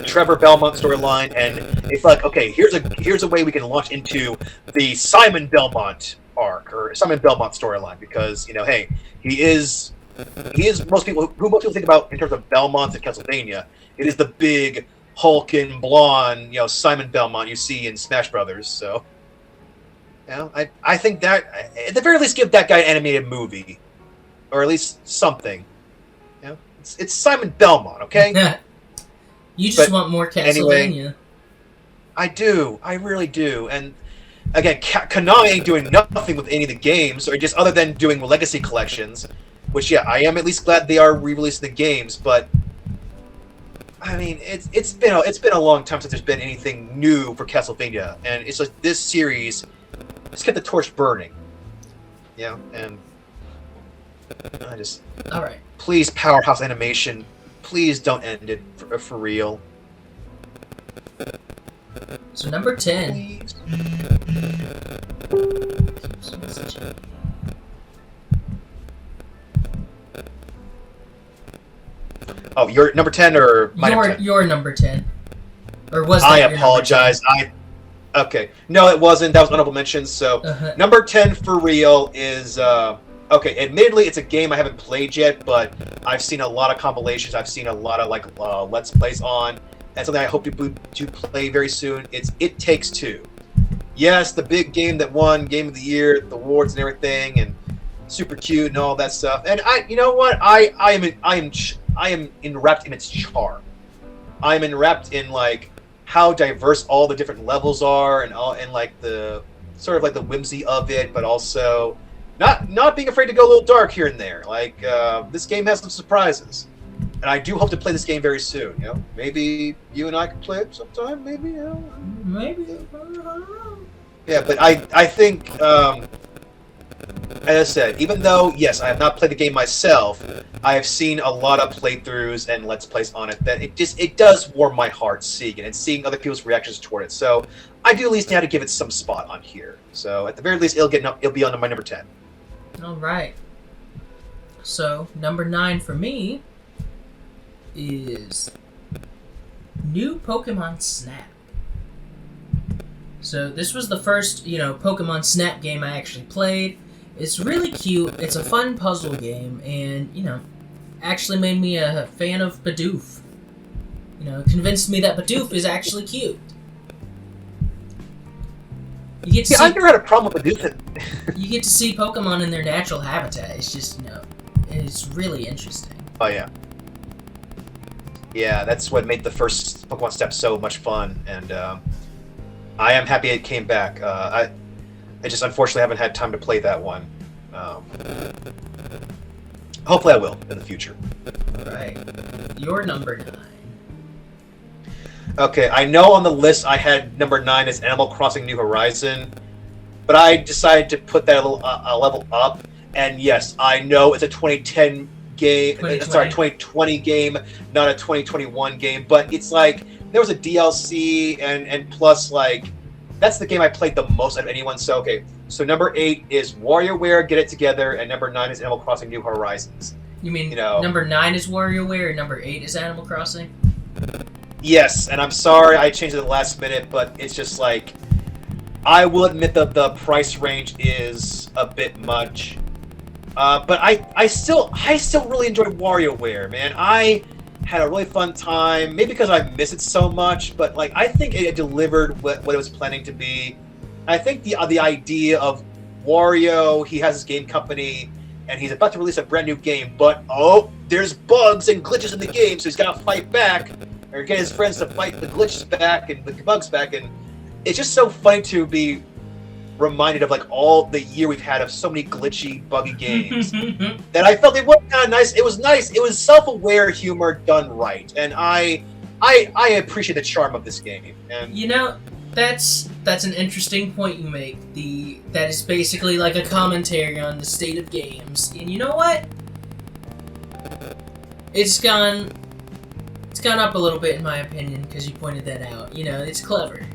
Trevor Belmont storyline, and it's like, okay, here's a way we can launch into the Simon Belmont arc or Simon Belmont storyline because hey, he is most people think about in terms of Belmonts in Castlevania. It is the big hulking blonde Simon Belmont you see in Smash Brothers. So I think that at the very least give that guy an animated movie or at least something. It's Simon Belmont, okay? You just want more Castlevania. Anyway, I do. I really do. And again, Konami ain't doing nothing with any of the games, or just other than doing legacy collections. Which, I am at least glad they are re-releasing the games. But I mean, it's been a long time since there's been anything new for Castlevania, and it's like this series has kept the torch burning. And I just all right. Please, Powerhouse Animation, please don't end it for real. So number 10. Please. Oh, you're number 10 or my number 10? Your number 10. Or was that I your apologize. Okay. No, it wasn't. That was honorable mentions. So number 10 for real is okay. Admittedly, it's a game I haven't played yet, but I've seen a lot of compilations. I've seen a lot of Let's Plays on, and something I hope to play very soon. It's It Takes Two. Yes, the big game that won Game of the Year, the awards and everything, and super cute and all that stuff. And you know what? I am enwrapped in its charm. I am enwrapped in how diverse all the different levels are, and the sort of the whimsy of it, but also not being afraid to go a little dark here and there. This game has some surprises, and I do hope to play this game very soon. Maybe you and I can play it sometime. Maybe. Maybe. Yeah, but I think. As I said, even though, yes, I have not played the game myself, I have seen a lot of playthroughs and Let's Plays on it that it does warm my heart seeing it and seeing other people's reactions toward it. So I do at least have to give it some spot on here. So at the very least, it'll be on my number 10. All right. So number 9 for me is new Pokemon Snap. So this was the first, Pokemon Snap game I actually played. It's really cute. It's a fun puzzle game, and actually made me a fan of Bidoof. Convinced me that Bidoof is actually cute. You get to see, I've never had a problem with Bidoof. You get to see Pokemon in their natural habitat. It's just it's really interesting. Oh yeah. Yeah, that's what made the first Pokemon Snap so much fun, and I am happy it came back. I just unfortunately haven't had time to play that one. Hopefully I will in the future. Alright. Your number 9. Okay, I know on the list I had number 9 as Animal Crossing New Horizon, but I decided to put that a level up. And yes, I know it's a 2010 game. 2020 game, not a 2021 game. But it's there was a DLC and plus that's the game I played the most out of anyone. So okay, so number 8 is WarioWare Get It Together, and number 9 is Animal Crossing New Horizons. You mean number 9 is WarioWare and number 8 is Animal Crossing? Yes, and I'm sorry I changed it at the last minute, but it's just I will admit that the price range is a bit much. But I still really enjoyed WarioWare, man. I had a really fun time, maybe because I miss it so much, but I think it delivered what it was planning to be. I think the idea of Wario, he has his game company, and he's about to release a brand new game, but there's bugs and glitches in the game, so he's got to fight back, or get his friends to fight the glitches back and the bugs back, and it's just so funny to be reminded of like all the year we've had of so many glitchy, buggy games that I felt it was kind of nice. It was nice. It was self-aware humor done right, and I appreciate the charm of this game. And you know, that's an interesting point you make. That is basically like a commentary on the state of games. And you know what? It's gone up a little bit in my opinion because you pointed that out. You know, it's clever.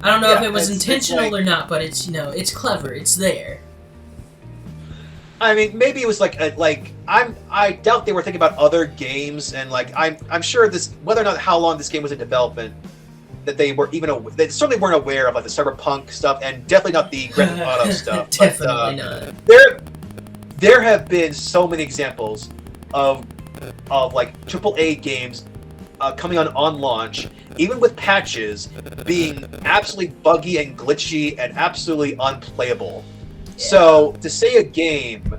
I don't know if it was intentional or not, but it's it's clever. It's there. I mean, maybe it was I doubt they were thinking about other games, and I'm sure this, whether or not how long this game was in development, that they they certainly weren't aware of like the cyberpunk stuff, and definitely not the Grand Theft Auto stuff. Definitely not. There have been so many examples of like AAA games coming on launch, even with patches, being absolutely buggy and glitchy and absolutely unplayable. Yeah. So to say a game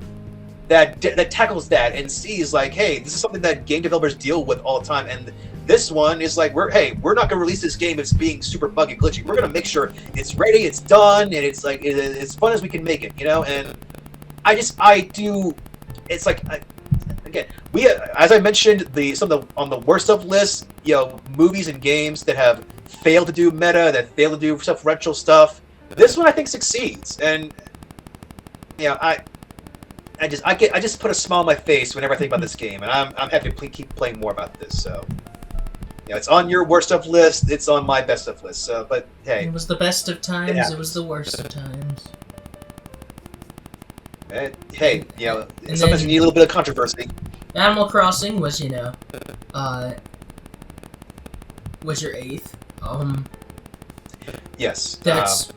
that tackles that and sees like, hey, this is something that game developers deal with all the time, and this one is like, we're not gonna release this game as being super buggy and glitchy. We're gonna make sure it's ready, it's done, and it's like it's fun as we can make it, And it's like. Again, we, as I mentioned, on the worst of lists, movies and games that have failed to do meta, that fail to do self-referential stuff. This one I think succeeds, and I just put a smile on my face whenever I think about this game, and I'm happy to keep playing more about this. So, it's on your worst of list, it's on my best of list. So, but hey, it was the best of times. It was the worst of times. Hey, sometimes you need a little bit of controversy. Animal Crossing was, was your 8th. Yes. That's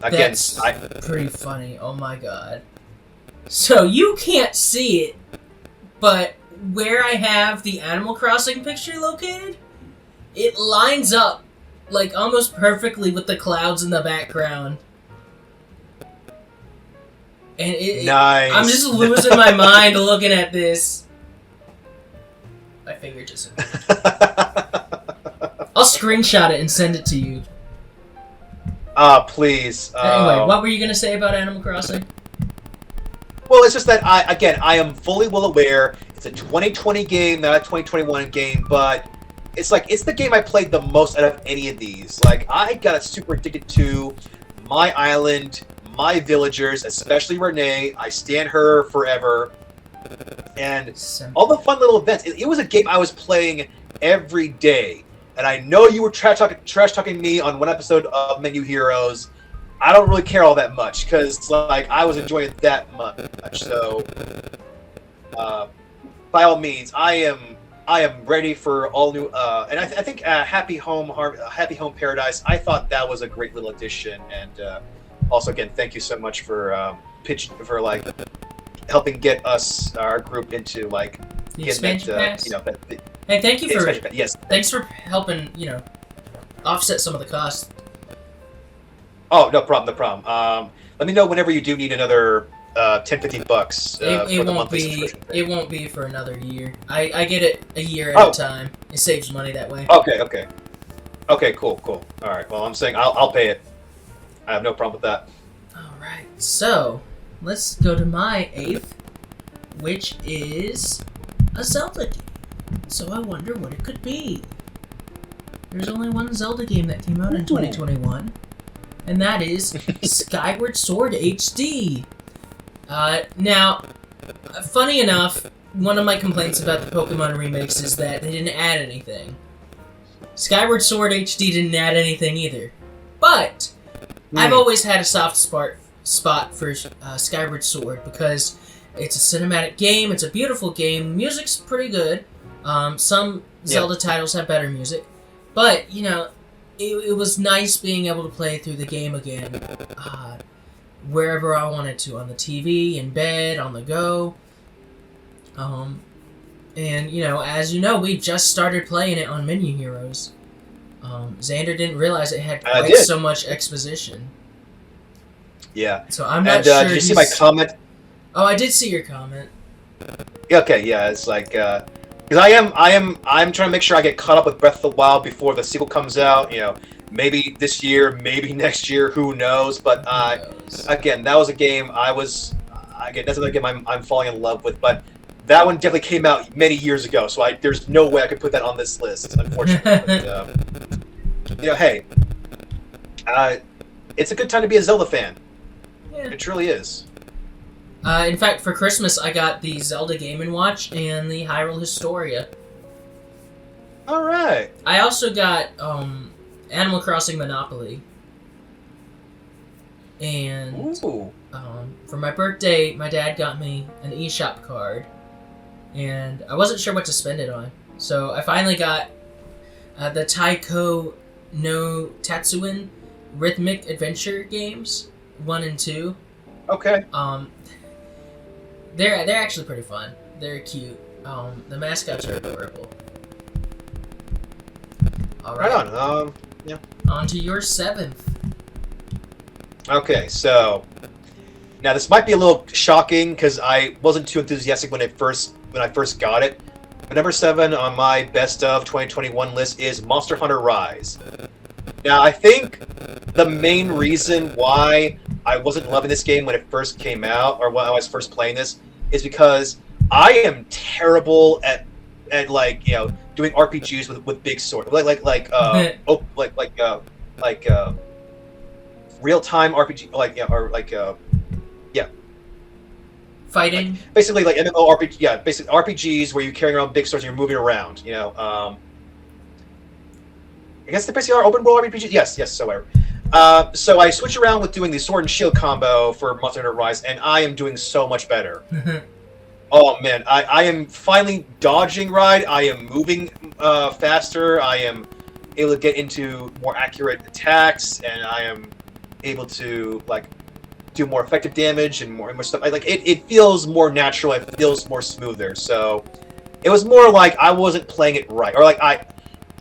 pretty funny. Oh my god. So you can't see it, but where I have the Animal Crossing picture located, it lines up like almost perfectly with the clouds in the background. And nice. I'm just losing my mind looking at this. My finger just... I'll screenshot it and send it to you. Please. Anyway, what were you going to say about Animal Crossing? Well, it's just that I am fully well aware it's a 2020 game, not a 2021 game, but it's the game I played the most out of any of these. Like, I got super addicted to my island, my villagers, especially Renee. I stand her forever. And all the fun little events. It was a game I was playing every day. And I know you were trash talking me on one episode of Menu Heroes. I don't really care all that much because I was enjoying it that much. So by all means, I am ready for all new. And I think Happy Home Paradise. I thought that was a great little addition. And also, again, thank you so much for helping get our group into the expansion pass. Hey, thank you for yes. Thanks for helping offset some of the costs. Oh, no problem. Let me know whenever you do need another $10-$15 for the monthly subscription. It won't be for another year. I get it a year at a time. It saves money that way. Okay, cool. All right. Well, I'm saying I'll pay it. I have no problem with that. All right. So let's go to my 8th, which is a Zelda game. So I wonder what it could be. There's only one Zelda game that came out in 2021, and that is Skyward Sword HD. Now, funny enough, one of my complaints about the Pokemon remakes is that they didn't add anything. Skyward Sword HD didn't add anything either. But I've always had a soft spot for Skyward Sword because it's a cinematic game, it's a beautiful game, the music's pretty good. Some Zelda titles have better music. But, it was nice being able to play through the game again. Wherever I wanted to, on the TV, in bed, on the go. And, as you know, we just started playing it on Menu Heroes. Xander didn't realize it had quite so much exposition. Yeah. So I'm not sure. Did you see my comment? Oh, I did see your comment. Okay, yeah, it's because I'm trying to make sure I get caught up with Breath of the Wild before the sequel comes out. Maybe this year, maybe next year, who knows? But Who knows? again, that was a game that's another game I'm falling in love with. But that one definitely came out many years ago, so there's no way I could put that on this list, unfortunately. But, hey, it's a good time to be a Zelda fan. Yeah. It truly is. In fact, for Christmas, I got the Zelda Game & Watch and the Hyrule Historia. All right. I also got Animal Crossing Monopoly. And Ooh. for my birthday, my dad got me an eShop card. And I wasn't sure what to spend it on. So I finally got the Taiko no Tatsuen Rhythmic Adventure games, 1 and 2. Okay. They're actually pretty fun. They're cute. The mascots are adorable. All right. Right on. Yeah. On to your 7th. Okay, so now this might be a little shocking because I wasn't too enthusiastic when I first got it. But number 7 on my best of 2021 list is Monster Hunter Rise. Now I think the main reason why I wasn't loving this game when it first came out, or when I was first playing this, is because I am terrible at doing RPGs with big sword, like real time RPG, Fighting. basically like MMORPG, basically RPGs where you're carrying around big swords and you're moving around. I guess they basically are open world RPGs. Yes, so whatever. So I switch around with doing the sword and shield combo for Monster Hunter Rise, and I am doing so much better. Oh man, I am finally dodging right. I am moving faster. I am able to get into more accurate attacks, and I am able to do more effective damage and more stuff. It feels more natural. It feels more smoother. So it was more like I wasn't playing it right, or I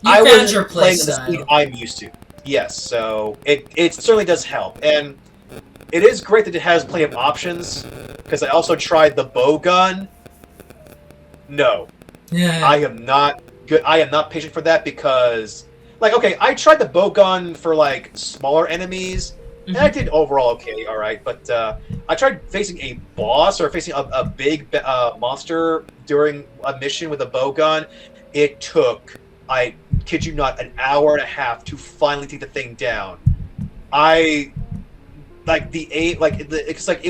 wasn't playing at the speed I'm used to. Yes, so it certainly does help, and it is great that it has plenty of options. Because I also tried the bow gun. No, I am not good. I am not patient for that because, I tried the bow gun for smaller enemies, and I did overall okay, all right. But I tried facing a boss or facing a big monster during a mission with a bow gun. It took, I kid you not, an hour and a half to finally take the thing down. It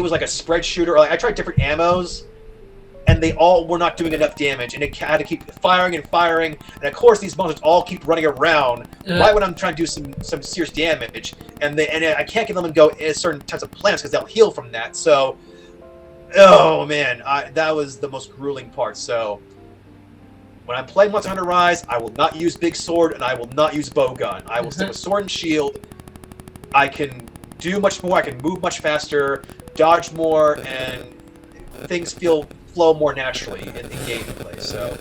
was like a spread shooter. I tried different ammos, and they all were not doing enough damage, and it had to keep firing and firing. And of course, these monsters all keep running around right when I'm trying to do some serious damage, and I can't get them to go in certain types of plants because they'll heal from that. So, oh man, that was the most grueling part. So, when I play Monster Hunter Rise, I will not use big sword, and I will not use bow gun. I will stick with sword and shield. I can do much more. I can move much faster, dodge more, and things flow more naturally in gameplay. So,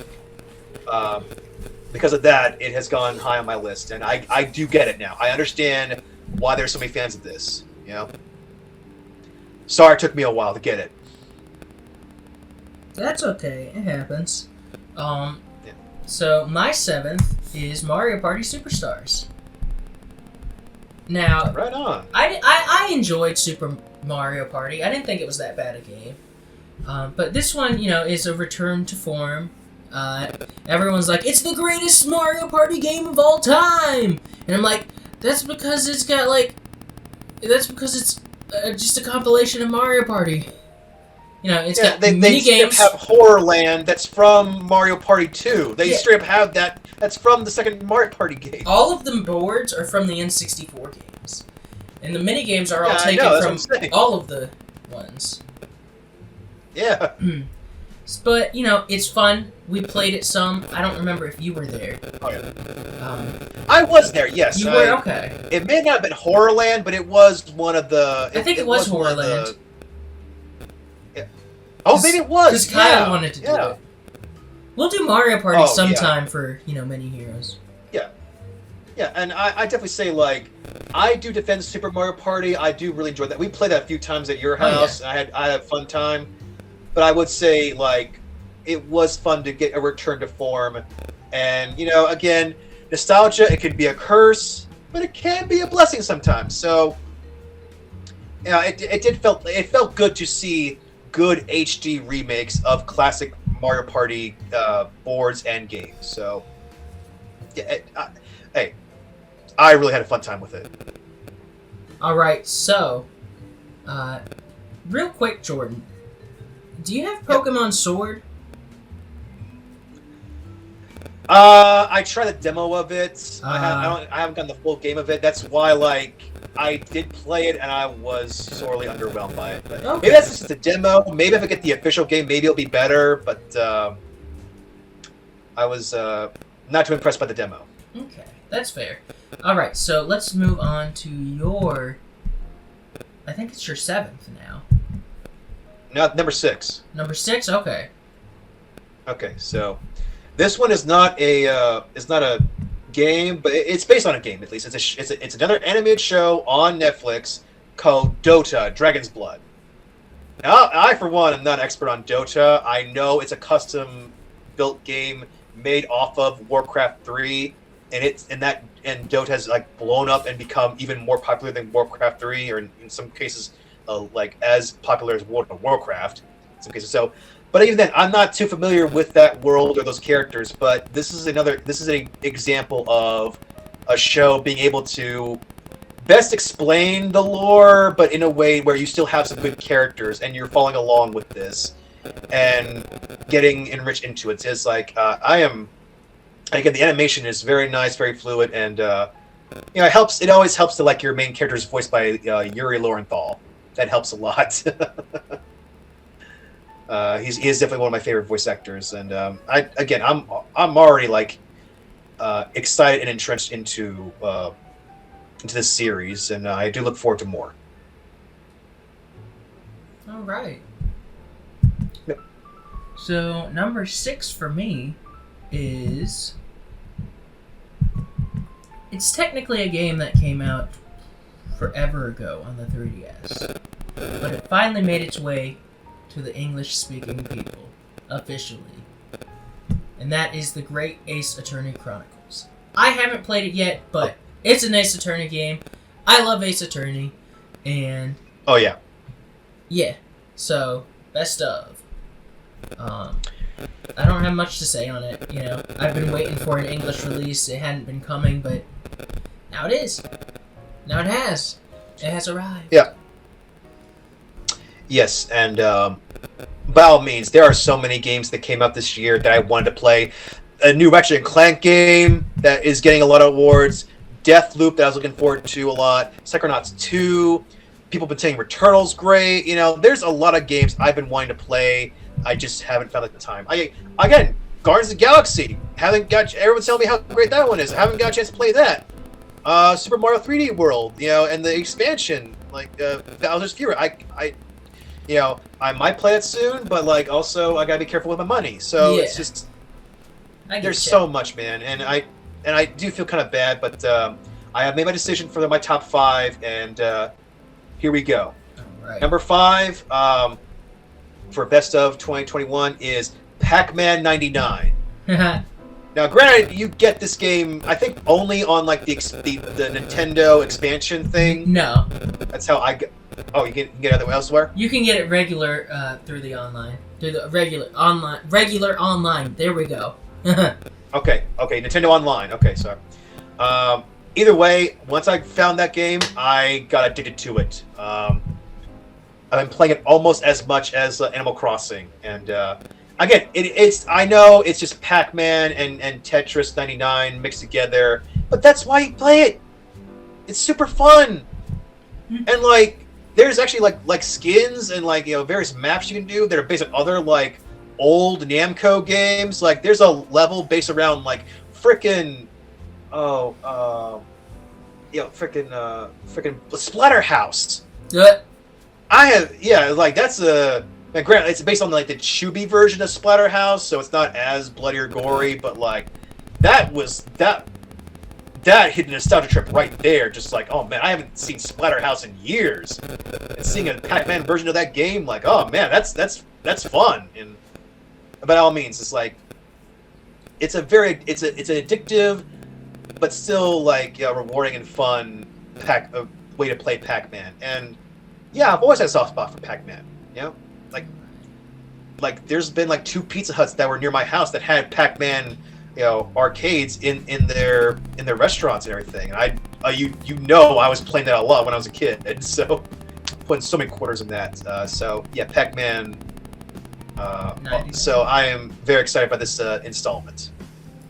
because of that, it has gone high on my list, and I do get it now. I understand why there's so many fans of this. Sorry, it took me a while to get it. That's okay. It happens. So my 7th is Mario Party Superstars. Now, right on. I enjoyed Super Mario Party. I didn't think it was that bad a game. But this one, is a return to form. Everyone's like, it's the greatest Mario Party game of all time! And I'm like, that's because it's just a compilation of Mario Party. It's got mini games. They have Horrorland that's from Mario Party 2. They straight up have that. That's from the second Mario Party game. All of the boards are from the N64 games. And the mini games are all taken from all of the ones. Yeah. But, it's fun. We played it some. I don't remember if you were there. Oh, yeah. I was there, yes. You were? Okay. It may not have been Horrorland, but it was one of the... I think it was Horrorland. Yeah. Oh, maybe it was. Because Kyle wanted to do it. We'll do Mario Party sometime for, Mini Heroes. Yeah. Yeah, and I definitely say, I do defend Super Mario Party. I do really enjoy that. We played that a few times at your house. I had a fun time. But I would say, it was fun to get a return to form. And, again, nostalgia, it can be a curse. but it can be a blessing sometimes. So, yeah, it felt good to see good HD remakes of classic Mario Party boards and games. So, yeah, hey, I really had a fun time with it. All right, so, real quick, Jordan, do you have Pokemon Sword? I tried the demo of it. I haven't gotten the full game of it. That's why, like, I did play it and I was sorely underwhelmed by it. But maybe that's just a demo. Maybe if I get the official game, maybe it'll be better. But I was not too impressed by the demo. Okay, that's fair. All right, so let's move on to your. I think it's your 7th now. No, number 6. Number 6. Okay. Okay, so this one is not a game, but it's based on a game at least. It's another animated show on Netflix called Dota: Dragon's Blood. Now, I for one am not an expert on Dota. I know it's a custom built game made off of Warcraft 3, and Dota has like blown up and become even more popular than Warcraft 3, or in some cases like as popular as World of Warcraft. In some cases, so. But even then, I'm not too familiar with that world or those characters. But this is an example of a show being able to best explain the lore, but in a way where you still have some good characters and you're following along with this and getting enriched into it. It's like again, the animation is very nice, very fluid, and it helps. It always helps to like your main character is voiced by Yuri Lowenthal. That helps a lot. He is definitely one of my favorite voice actors, and I'm already like excited and entrenched into this series, and I do look forward to more. All right. Yep. So number 6 for me is it's technically a game that came out forever ago on the 3DS, but it finally made its way to the English-speaking people, officially. And that is the Great Ace Attorney Chronicles. I haven't played it yet, but it's an Ace Attorney game. I love Ace Attorney, and... Oh, yeah. Yeah, so, best of. I don't have much to say on it, I've been waiting for an English release. It hadn't been coming, but now it is. Now it has. It has arrived. Yeah. Yes, and by all means, there are so many games that came out this year that I wanted to play. A new Ratchet & Clank game that is getting a lot of awards. Deathloop that I was looking forward to a lot. Psychonauts 2. People have been saying Returnal's great. There's a lot of games I've been wanting to play. I just haven't found the time. Again, Guardians of the Galaxy. Everyone's telling me how great that one is. I haven't got a chance to play that. Super Mario 3D World, and the expansion, like Bowser's Fury. I might play it soon, but like also I gotta be careful with my money. So It's just there's so much, man, and I do feel kind of bad, but I have made my decision for my top 5, and here we go. All right. Number 5 for best of 2021 is Pac-Man 99. Now, granted, you get this game, I think, only on like the Nintendo expansion thing. No, that's how I get. Oh, you can get it elsewhere? You can get it regular through the online. Through the regular online. There we go. Okay, Nintendo Online. Okay, sorry. Either way, once I found that game, I got addicted to it. I've been playing it almost as much as Animal Crossing, and again, I know it's just Pac-Man and Tetris 99 mixed together, but that's why you play it. It's super fun, and like. There's actually like skins and like various maps you can do that are based on other like old Namco games. Like there's a level based around like frickin' Splatterhouse. What? That's granted it's based on like the chibi version of Splatterhouse, so it's not as bloody or gory, but like that hit a nostalgia trip right there. Just like, oh man, I haven't seen Splatterhouse in years. And seeing a Pac-Man version of that game, like, oh man, that's fun. And by all means, it's like it's an addictive but still like rewarding and fun way to play Pac-Man. And yeah, I've always had a soft spot for Pac-Man. You know, like there's been like 2 Pizza Huts that were near my house that had Pac-Man, arcades in their restaurants and everything. And I was playing that a lot when I was a kid, and so putting so many quarters in that. So yeah, Pac-Man. So I am very excited about this installment.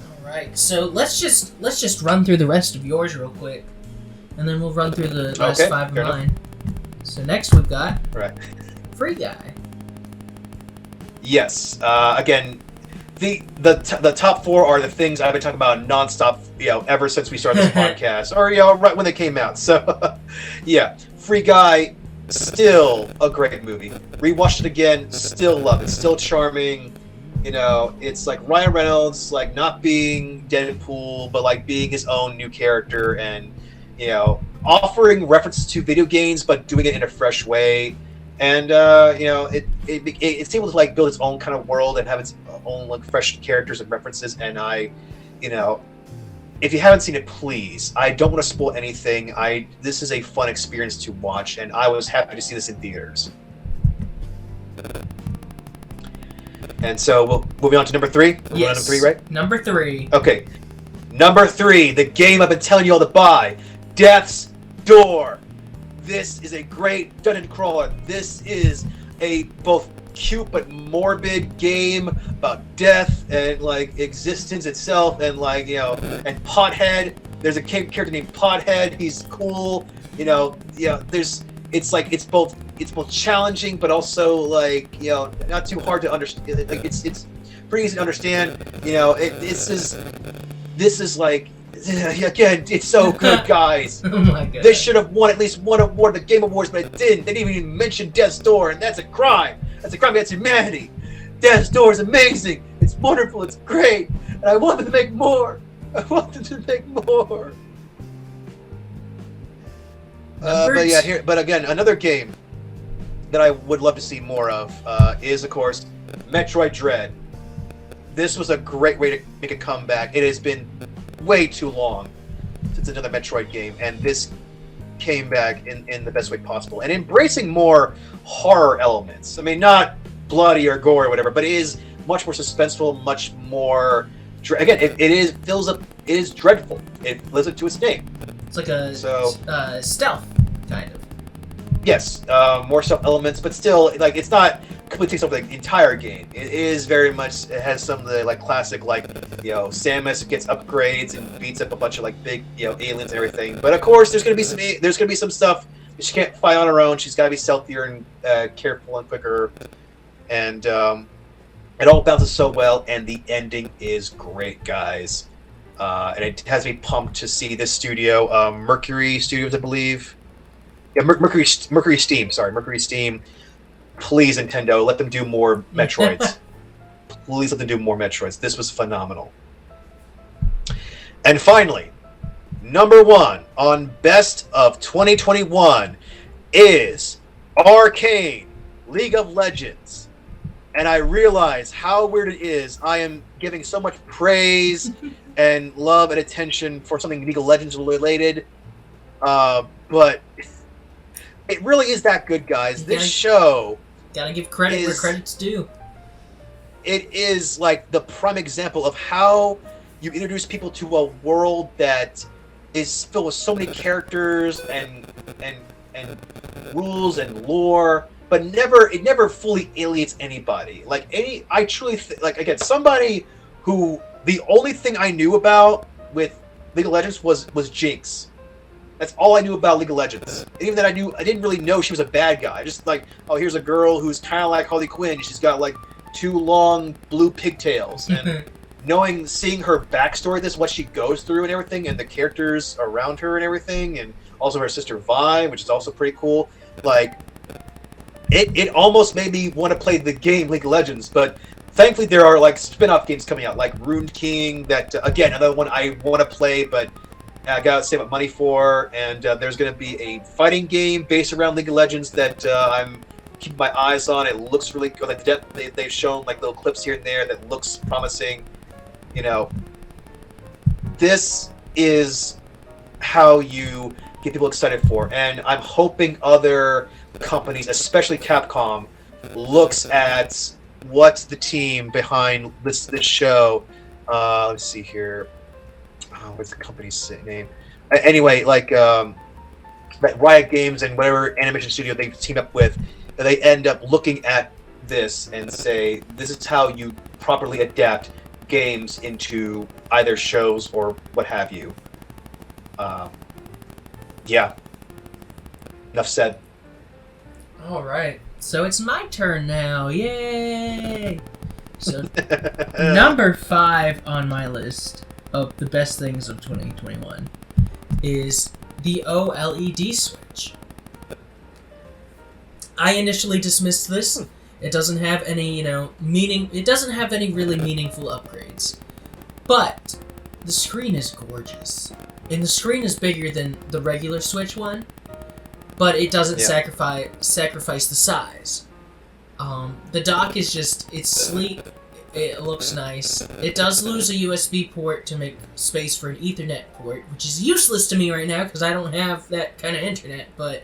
All right, so let's just run through the rest of yours real quick, and then we'll run through the last 5 of mine. Enough. So next we've got Free Guy. Yes. Again, the top 4 are the things I've been talking about nonstop, ever since we started this podcast, or right when they came out. So, yeah, Free Guy, still a great movie. Rewatched it again, still love it, still charming. It's like Ryan Reynolds, like not being Deadpool, but like being his own new character, and offering references to video games, but doing it in a fresh way. And it's able to like build its own kind of world and have its own like fresh characters and references. And if you haven't seen it, please, I don't want to spoil anything. This is a fun experience to watch, and I was happy to see this in theaters. And so we'll moving on to number 3. Yes. Number 3, right? Number 3. Okay. Number 3, the game I've been telling you all to buy, Death's Door. This is a great dungeon crawler. This is a both cute but morbid game about death and like existence itself, and like and Pothead. There's a character named Pothead. He's cool. It's both challenging but also like not too hard to understand. Like it's pretty easy to understand. This is like. Again, it's so good, guys. Oh my god. They should have won at least one award at the Game Awards, but it didn't. They didn't even mention Death's Door, and that's a crime. That's a crime against humanity. Death's Door is amazing. It's wonderful. It's great. And I want them to make more. But again, another game that I would love to see more of is, of course, Metroid Dread. This was a great way to make a comeback. It has been way too long since another Metroid game, and this came back in the best way possible and embracing more horror elements. I mean, not bloody or gory or whatever, but it is much more suspenseful, much more again, it is dreadful. It lives up to its name. It's like a stealth kind of. Yes, more stealth elements, but still, like, it's not completely takes over the entire game. It is very much. It has some of the like classic, like Samus gets upgrades and beats up a bunch of like big aliens and everything. But of course, there's gonna be some stuff that she can't fight on her own. She's got to be stealthier and careful and quicker. And it all bounces so well, and the ending is great, guys. And it has me pumped to see this studio, Mercury Studios, I believe. Yeah, Mercury Steam. Sorry, Mercury Steam. Please, Nintendo, let them do more Metroids. Please let them do more Metroids. This was phenomenal. And finally, number 1 on Best of 2021 is Arcane League of Legends. And I realize how weird it is. I am giving so much praise and love and attention for something League of Legends related. But it really is that good, guys. This show... Gotta give credit where credit's due. It is like the prime example of how you introduce people to a world that is filled with so many characters and rules and lore, but it never fully alienates anybody. I truly again, somebody who the only thing I knew about with League of Legends was Jinx. That's all I knew about League of Legends. And even that I didn't really know she was a bad guy. Just like, oh, here's a girl who's kind of like Harley Quinn. She's got like 2 long blue pigtails. And seeing her backstory, what she goes through and everything, and the characters around her and everything, and also her sister Vi, which is also pretty cool. Like, it almost made me want to play the game League of Legends, but thankfully there are like spin-off games coming out, like Ruined King, that, again, another one I want to play, but I gotta save up money for, and there's gonna be a fighting game based around League of Legends that I'm keeping my eyes on. It looks really good. Like they've shown like little clips here and there that looks promising. This is how you get people excited for. And I'm hoping other companies, especially Capcom, looks at what's the team behind this show. Let's see here. What's the company's name? Anyway, like Riot Games and whatever animation studio they team up with, they end up looking at this and say, this is how you properly adapt games into either shows or what have you. Yeah. Enough said. All right. So it's my turn now. Yay! So number 5 on my list of the best things of 2021 is the OLED Switch. I initially dismissed this. It doesn't have any, meaning. It doesn't have any really meaningful upgrades. But the screen is gorgeous. And the screen is bigger than the regular Switch one, but it doesn't sacrifice the size. The dock is it's sleek. It looks nice. It does lose a USB port to make space for an Ethernet port, which is useless to me right now because I don't have that kind of internet, but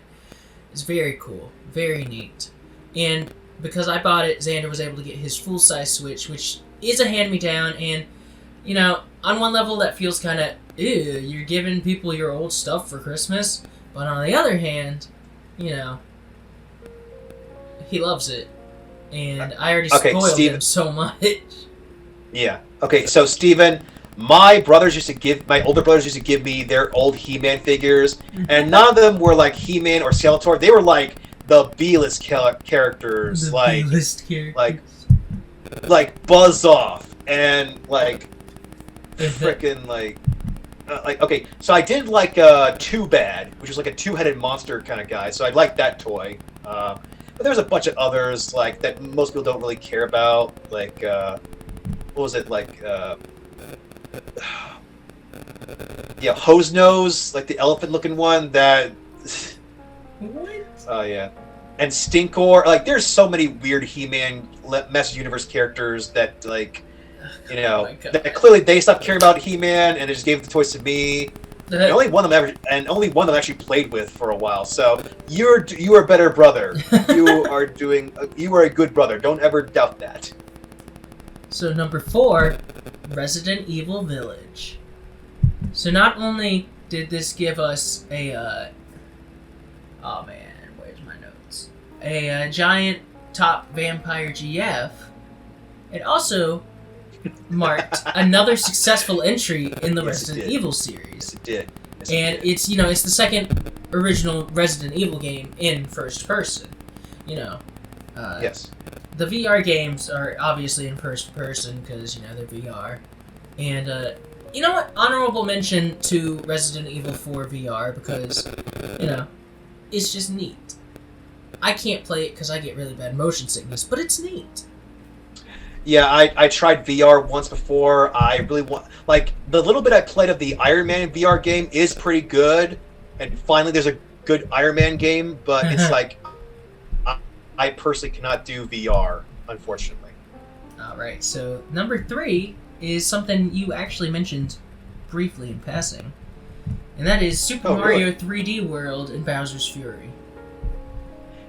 it's very cool. Very neat. And because I bought it, Xander was able to get his full-size Switch, which is a hand-me-down, and, on one level that feels kind of, ew, you're giving people your old stuff for Christmas, but on the other hand, he loves it. And I already spoiled him so much. Yeah. Okay, so Steven, my older brothers used to give me their old He-Man figures, and none of them were like He-Man or Skeletor. They were like the B-list characters, like Buzz Off and frickin' okay. So I did like Too Bad, which was like a two-headed monster kind of guy. So I liked that toy. But there's a bunch of others that most people don't really care about. What was it Hose Nose, like the elephant-looking one. That. What? Oh yeah, and Stinkor. There's so many weird He-Man Mess Universe characters that that clearly they stopped caring about He-Man and they just gave the toys to me. And only one of them actually played with for a while. So you are a better brother. You are a good brother. Don't ever doubt that. So number 4, Resident Evil Village. So not only did this give us a oh man, where's my notes? A giant top vampire GF. It also marked another successful entry in the Resident Evil series. Yes, it did. It's the second original Resident Evil game in first person. Yes. The VR games are obviously in first person because they're VR, and you know what? Honorable mention to Resident Evil 4 VR because it's just neat. I can't play it because I get really bad motion sickness, but it's neat. Yeah, I tried VR once before. I really want... the little bit I played of the Iron Man VR game is pretty good. And finally there's a good Iron Man game, but it's I personally cannot do VR, unfortunately. Alright, so number 3 is something you actually mentioned briefly in passing. And that is Super Mario 3D World and Bowser's Fury.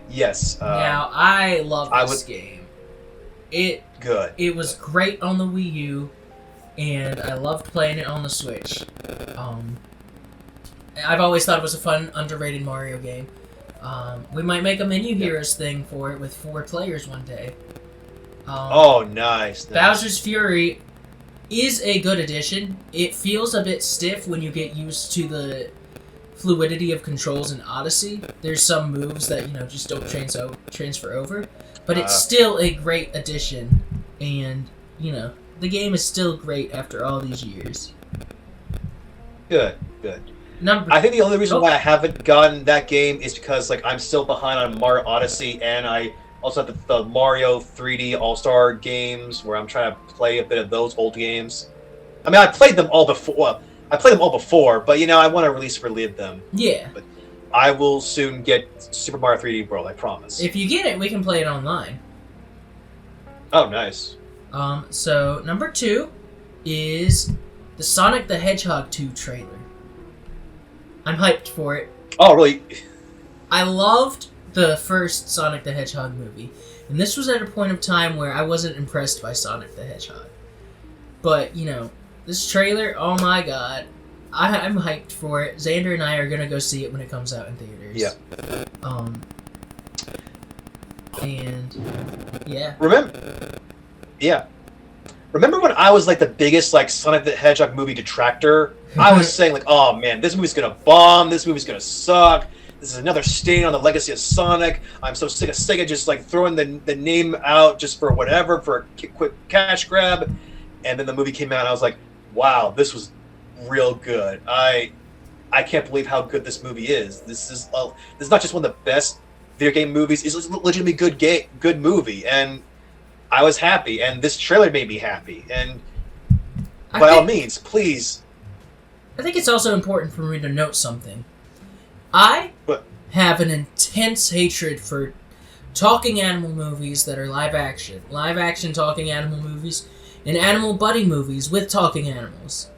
Yes. Now, I love this game. It was great on the Wii U, and I loved playing it on the Switch. I've always thought it was a fun, underrated Mario game. We might make a Menu Heroes thing for it with 4 players one day. Nice. Bowser's Fury is a good addition. It feels a bit stiff when you get used to the fluidity of controls in Odyssey. There's some moves that just don't transfer over. But it's still a great addition, and, the game is still great after all these years. Good. I think the only reason why I haven't gotten that game is because, I'm still behind on Mario Odyssey, and I also have the Mario 3D All-Star games, where I'm trying to play a bit of those old games. I mean, I played them all before, but, I want to relive them. Yeah. But I will soon get Super Mario 3D World, I promise. If you get it, we can play it online. Oh, nice. So number 2 is the Sonic the Hedgehog 2 trailer. I'm hyped for it. Oh, really? I loved the first Sonic the Hedgehog movie, and this was at a point of time where I wasn't impressed by Sonic the Hedgehog. But, this trailer, oh my god, I'm hyped for it. Xander and I are gonna go see it when it comes out in theaters. Yeah. And, yeah. Remember when I was like the biggest like Sonic the Hedgehog movie detractor? I was saying like, oh man, this movie's gonna bomb, this movie's gonna suck, this is another stain on the legacy of Sonic. I'm so sick of Sega just like throwing the name out just for whatever, for a quick cash grab. And then the movie came out and I was like, wow, this was real good. I can't believe how good this movie is. This is not just one of the best video game movies. It's a legitimately good movie, and I was happy. And this trailer made me happy. And by all means, please. I think it's also important for me to note something. I have an intense hatred for talking animal movies that are live action talking animal movies, and animal buddy movies with talking animals.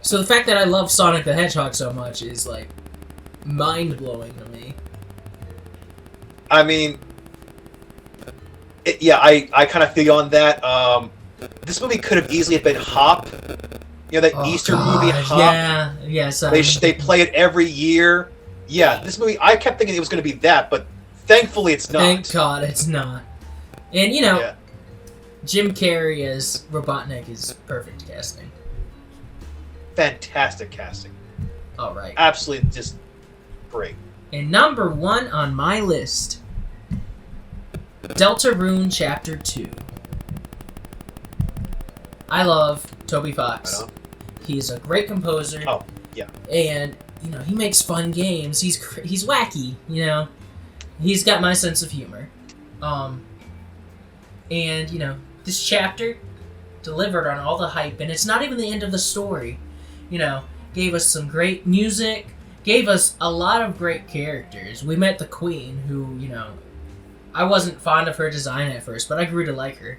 So the fact that I love Sonic the Hedgehog so much is, like, mind-blowing to me. I mean, I kind of feel you on that. This movie could have easily been Hop. You know, that Easter movie, Hop? Yeah, yes. They play it every year. Yeah, this movie, I kept thinking it was going to be that, but thankfully it's not. Thank God it's not. And, Jim Carrey as Robotnik is perfect casting. Fantastic casting. All right. Absolutely just great. And number 1 on my list, Deltarune Chapter 2. I love Toby Fox. He's a great composer. Oh, yeah. And, he makes fun games. He's wacky, He's got my sense of humor. And, this chapter delivered on all the hype, and it's not even the end of the story. Gave us some great music, gave us a lot of great characters. We met the Queen, who, I wasn't fond of her design at first, but I grew to like her.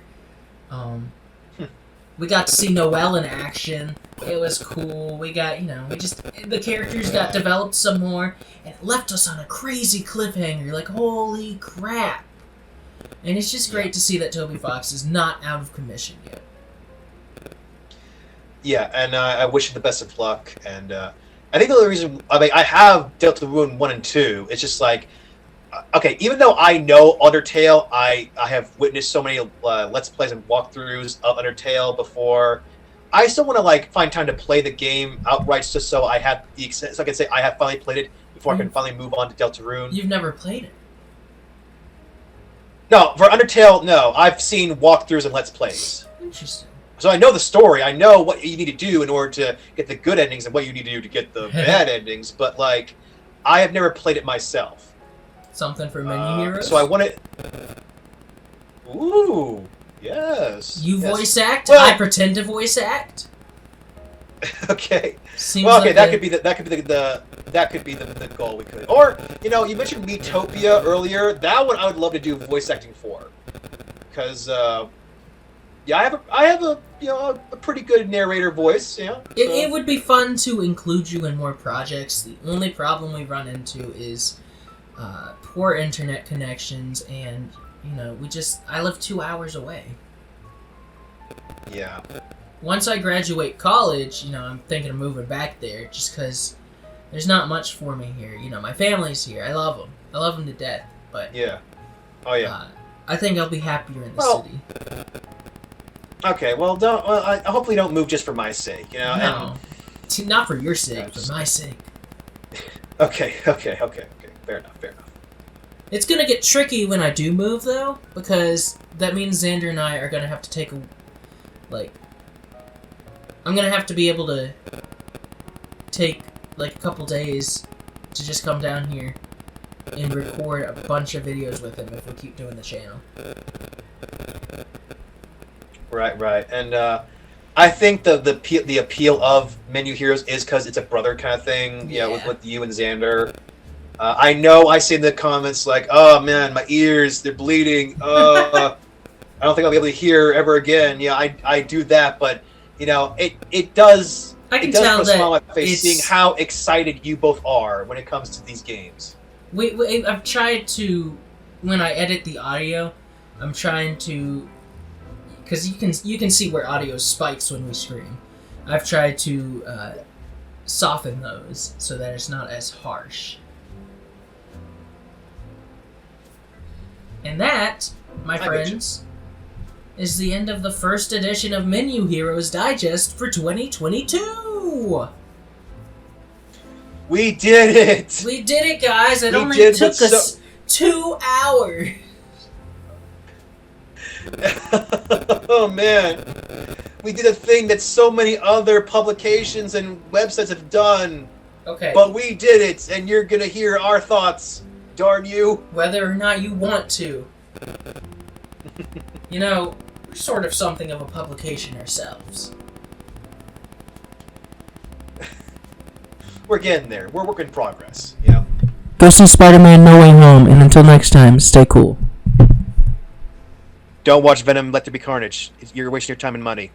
We got to see Noelle in action. It was cool. We got, the characters got developed some more, and it left us on a crazy cliffhanger. Like, holy crap. And it's just great to see that Toby Fox is not out of commission yet. Yeah, and I wish him the best of luck. And I think the only reason I have Deltarune 1 and 2, it's just like, okay, even though I know Undertale, I have witnessed so many Let's Plays and walkthroughs of Undertale before. I still want to find time to play the game outright, just so I have so I can say I have finally played it before I can finally move on to Deltarune. You've never played it? No, for Undertale, no. I've seen walkthroughs and Let's Plays. Interesting. So I know the story. I know what you need to do in order to get the good endings and what you need to do to get the bad endings. But, I have never played it myself. Something for Menu Heroes? So I want to... Ooh, yes. You voice act? Well, I pretend to voice act? Okay. Seems that could be the goal we could. Or, you mentioned Miitopia earlier. That one I would love to do voice acting for. Because, I have a pretty good narrator voice, It would be fun to include you in more projects. The only problem we run into is poor internet connections, and I live 2 hours away. Yeah. Once I graduate college, I'm thinking of moving back there, just because there's not much for me here. My family's here. I love them. I love them to death. But yeah. Oh yeah. I think I'll be happier in the city. Okay, well, I hopefully don't move just for my sake, No, not for your sake, for my sake. Okay. Fair enough. It's gonna get tricky when I do move, though, because that means Xander and I are gonna have to take I'm gonna have to be able to take, a couple days to just come down here and record a bunch of videos with him if we keep doing the channel. Right. And I think the appeal of Menu Heroes is because it's a brother kind of thing, with you and Xander. I know I see in the comments oh man, my ears, they're bleeding. I don't think I'll be able to hear ever again. Yeah, I do that, but it does. I can it does tell put a smile on that my face it's... seeing how excited you both are when it comes to these games. I've tried to, when I edit the audio, I'm trying to, because you can see where audio spikes when we scream. I've tried to soften those so that it's not as harsh. And that, my friends, is the end of the first edition of Menu Heroes Digest for 2022. We did it! We did it, guys! It only took us 2 hours. Oh, man. We did a thing that so many other publications and websites have done. Okay. But we did it, and you're gonna hear our thoughts. Darn you. Whether or not you want to. We're sort of something of a publication ourselves. We're getting there. We're work in progress. Go see Spider-Man No Way Home, and until next time, stay cool. Don't watch Venom Let There Be Carnage. You're wasting your time and money.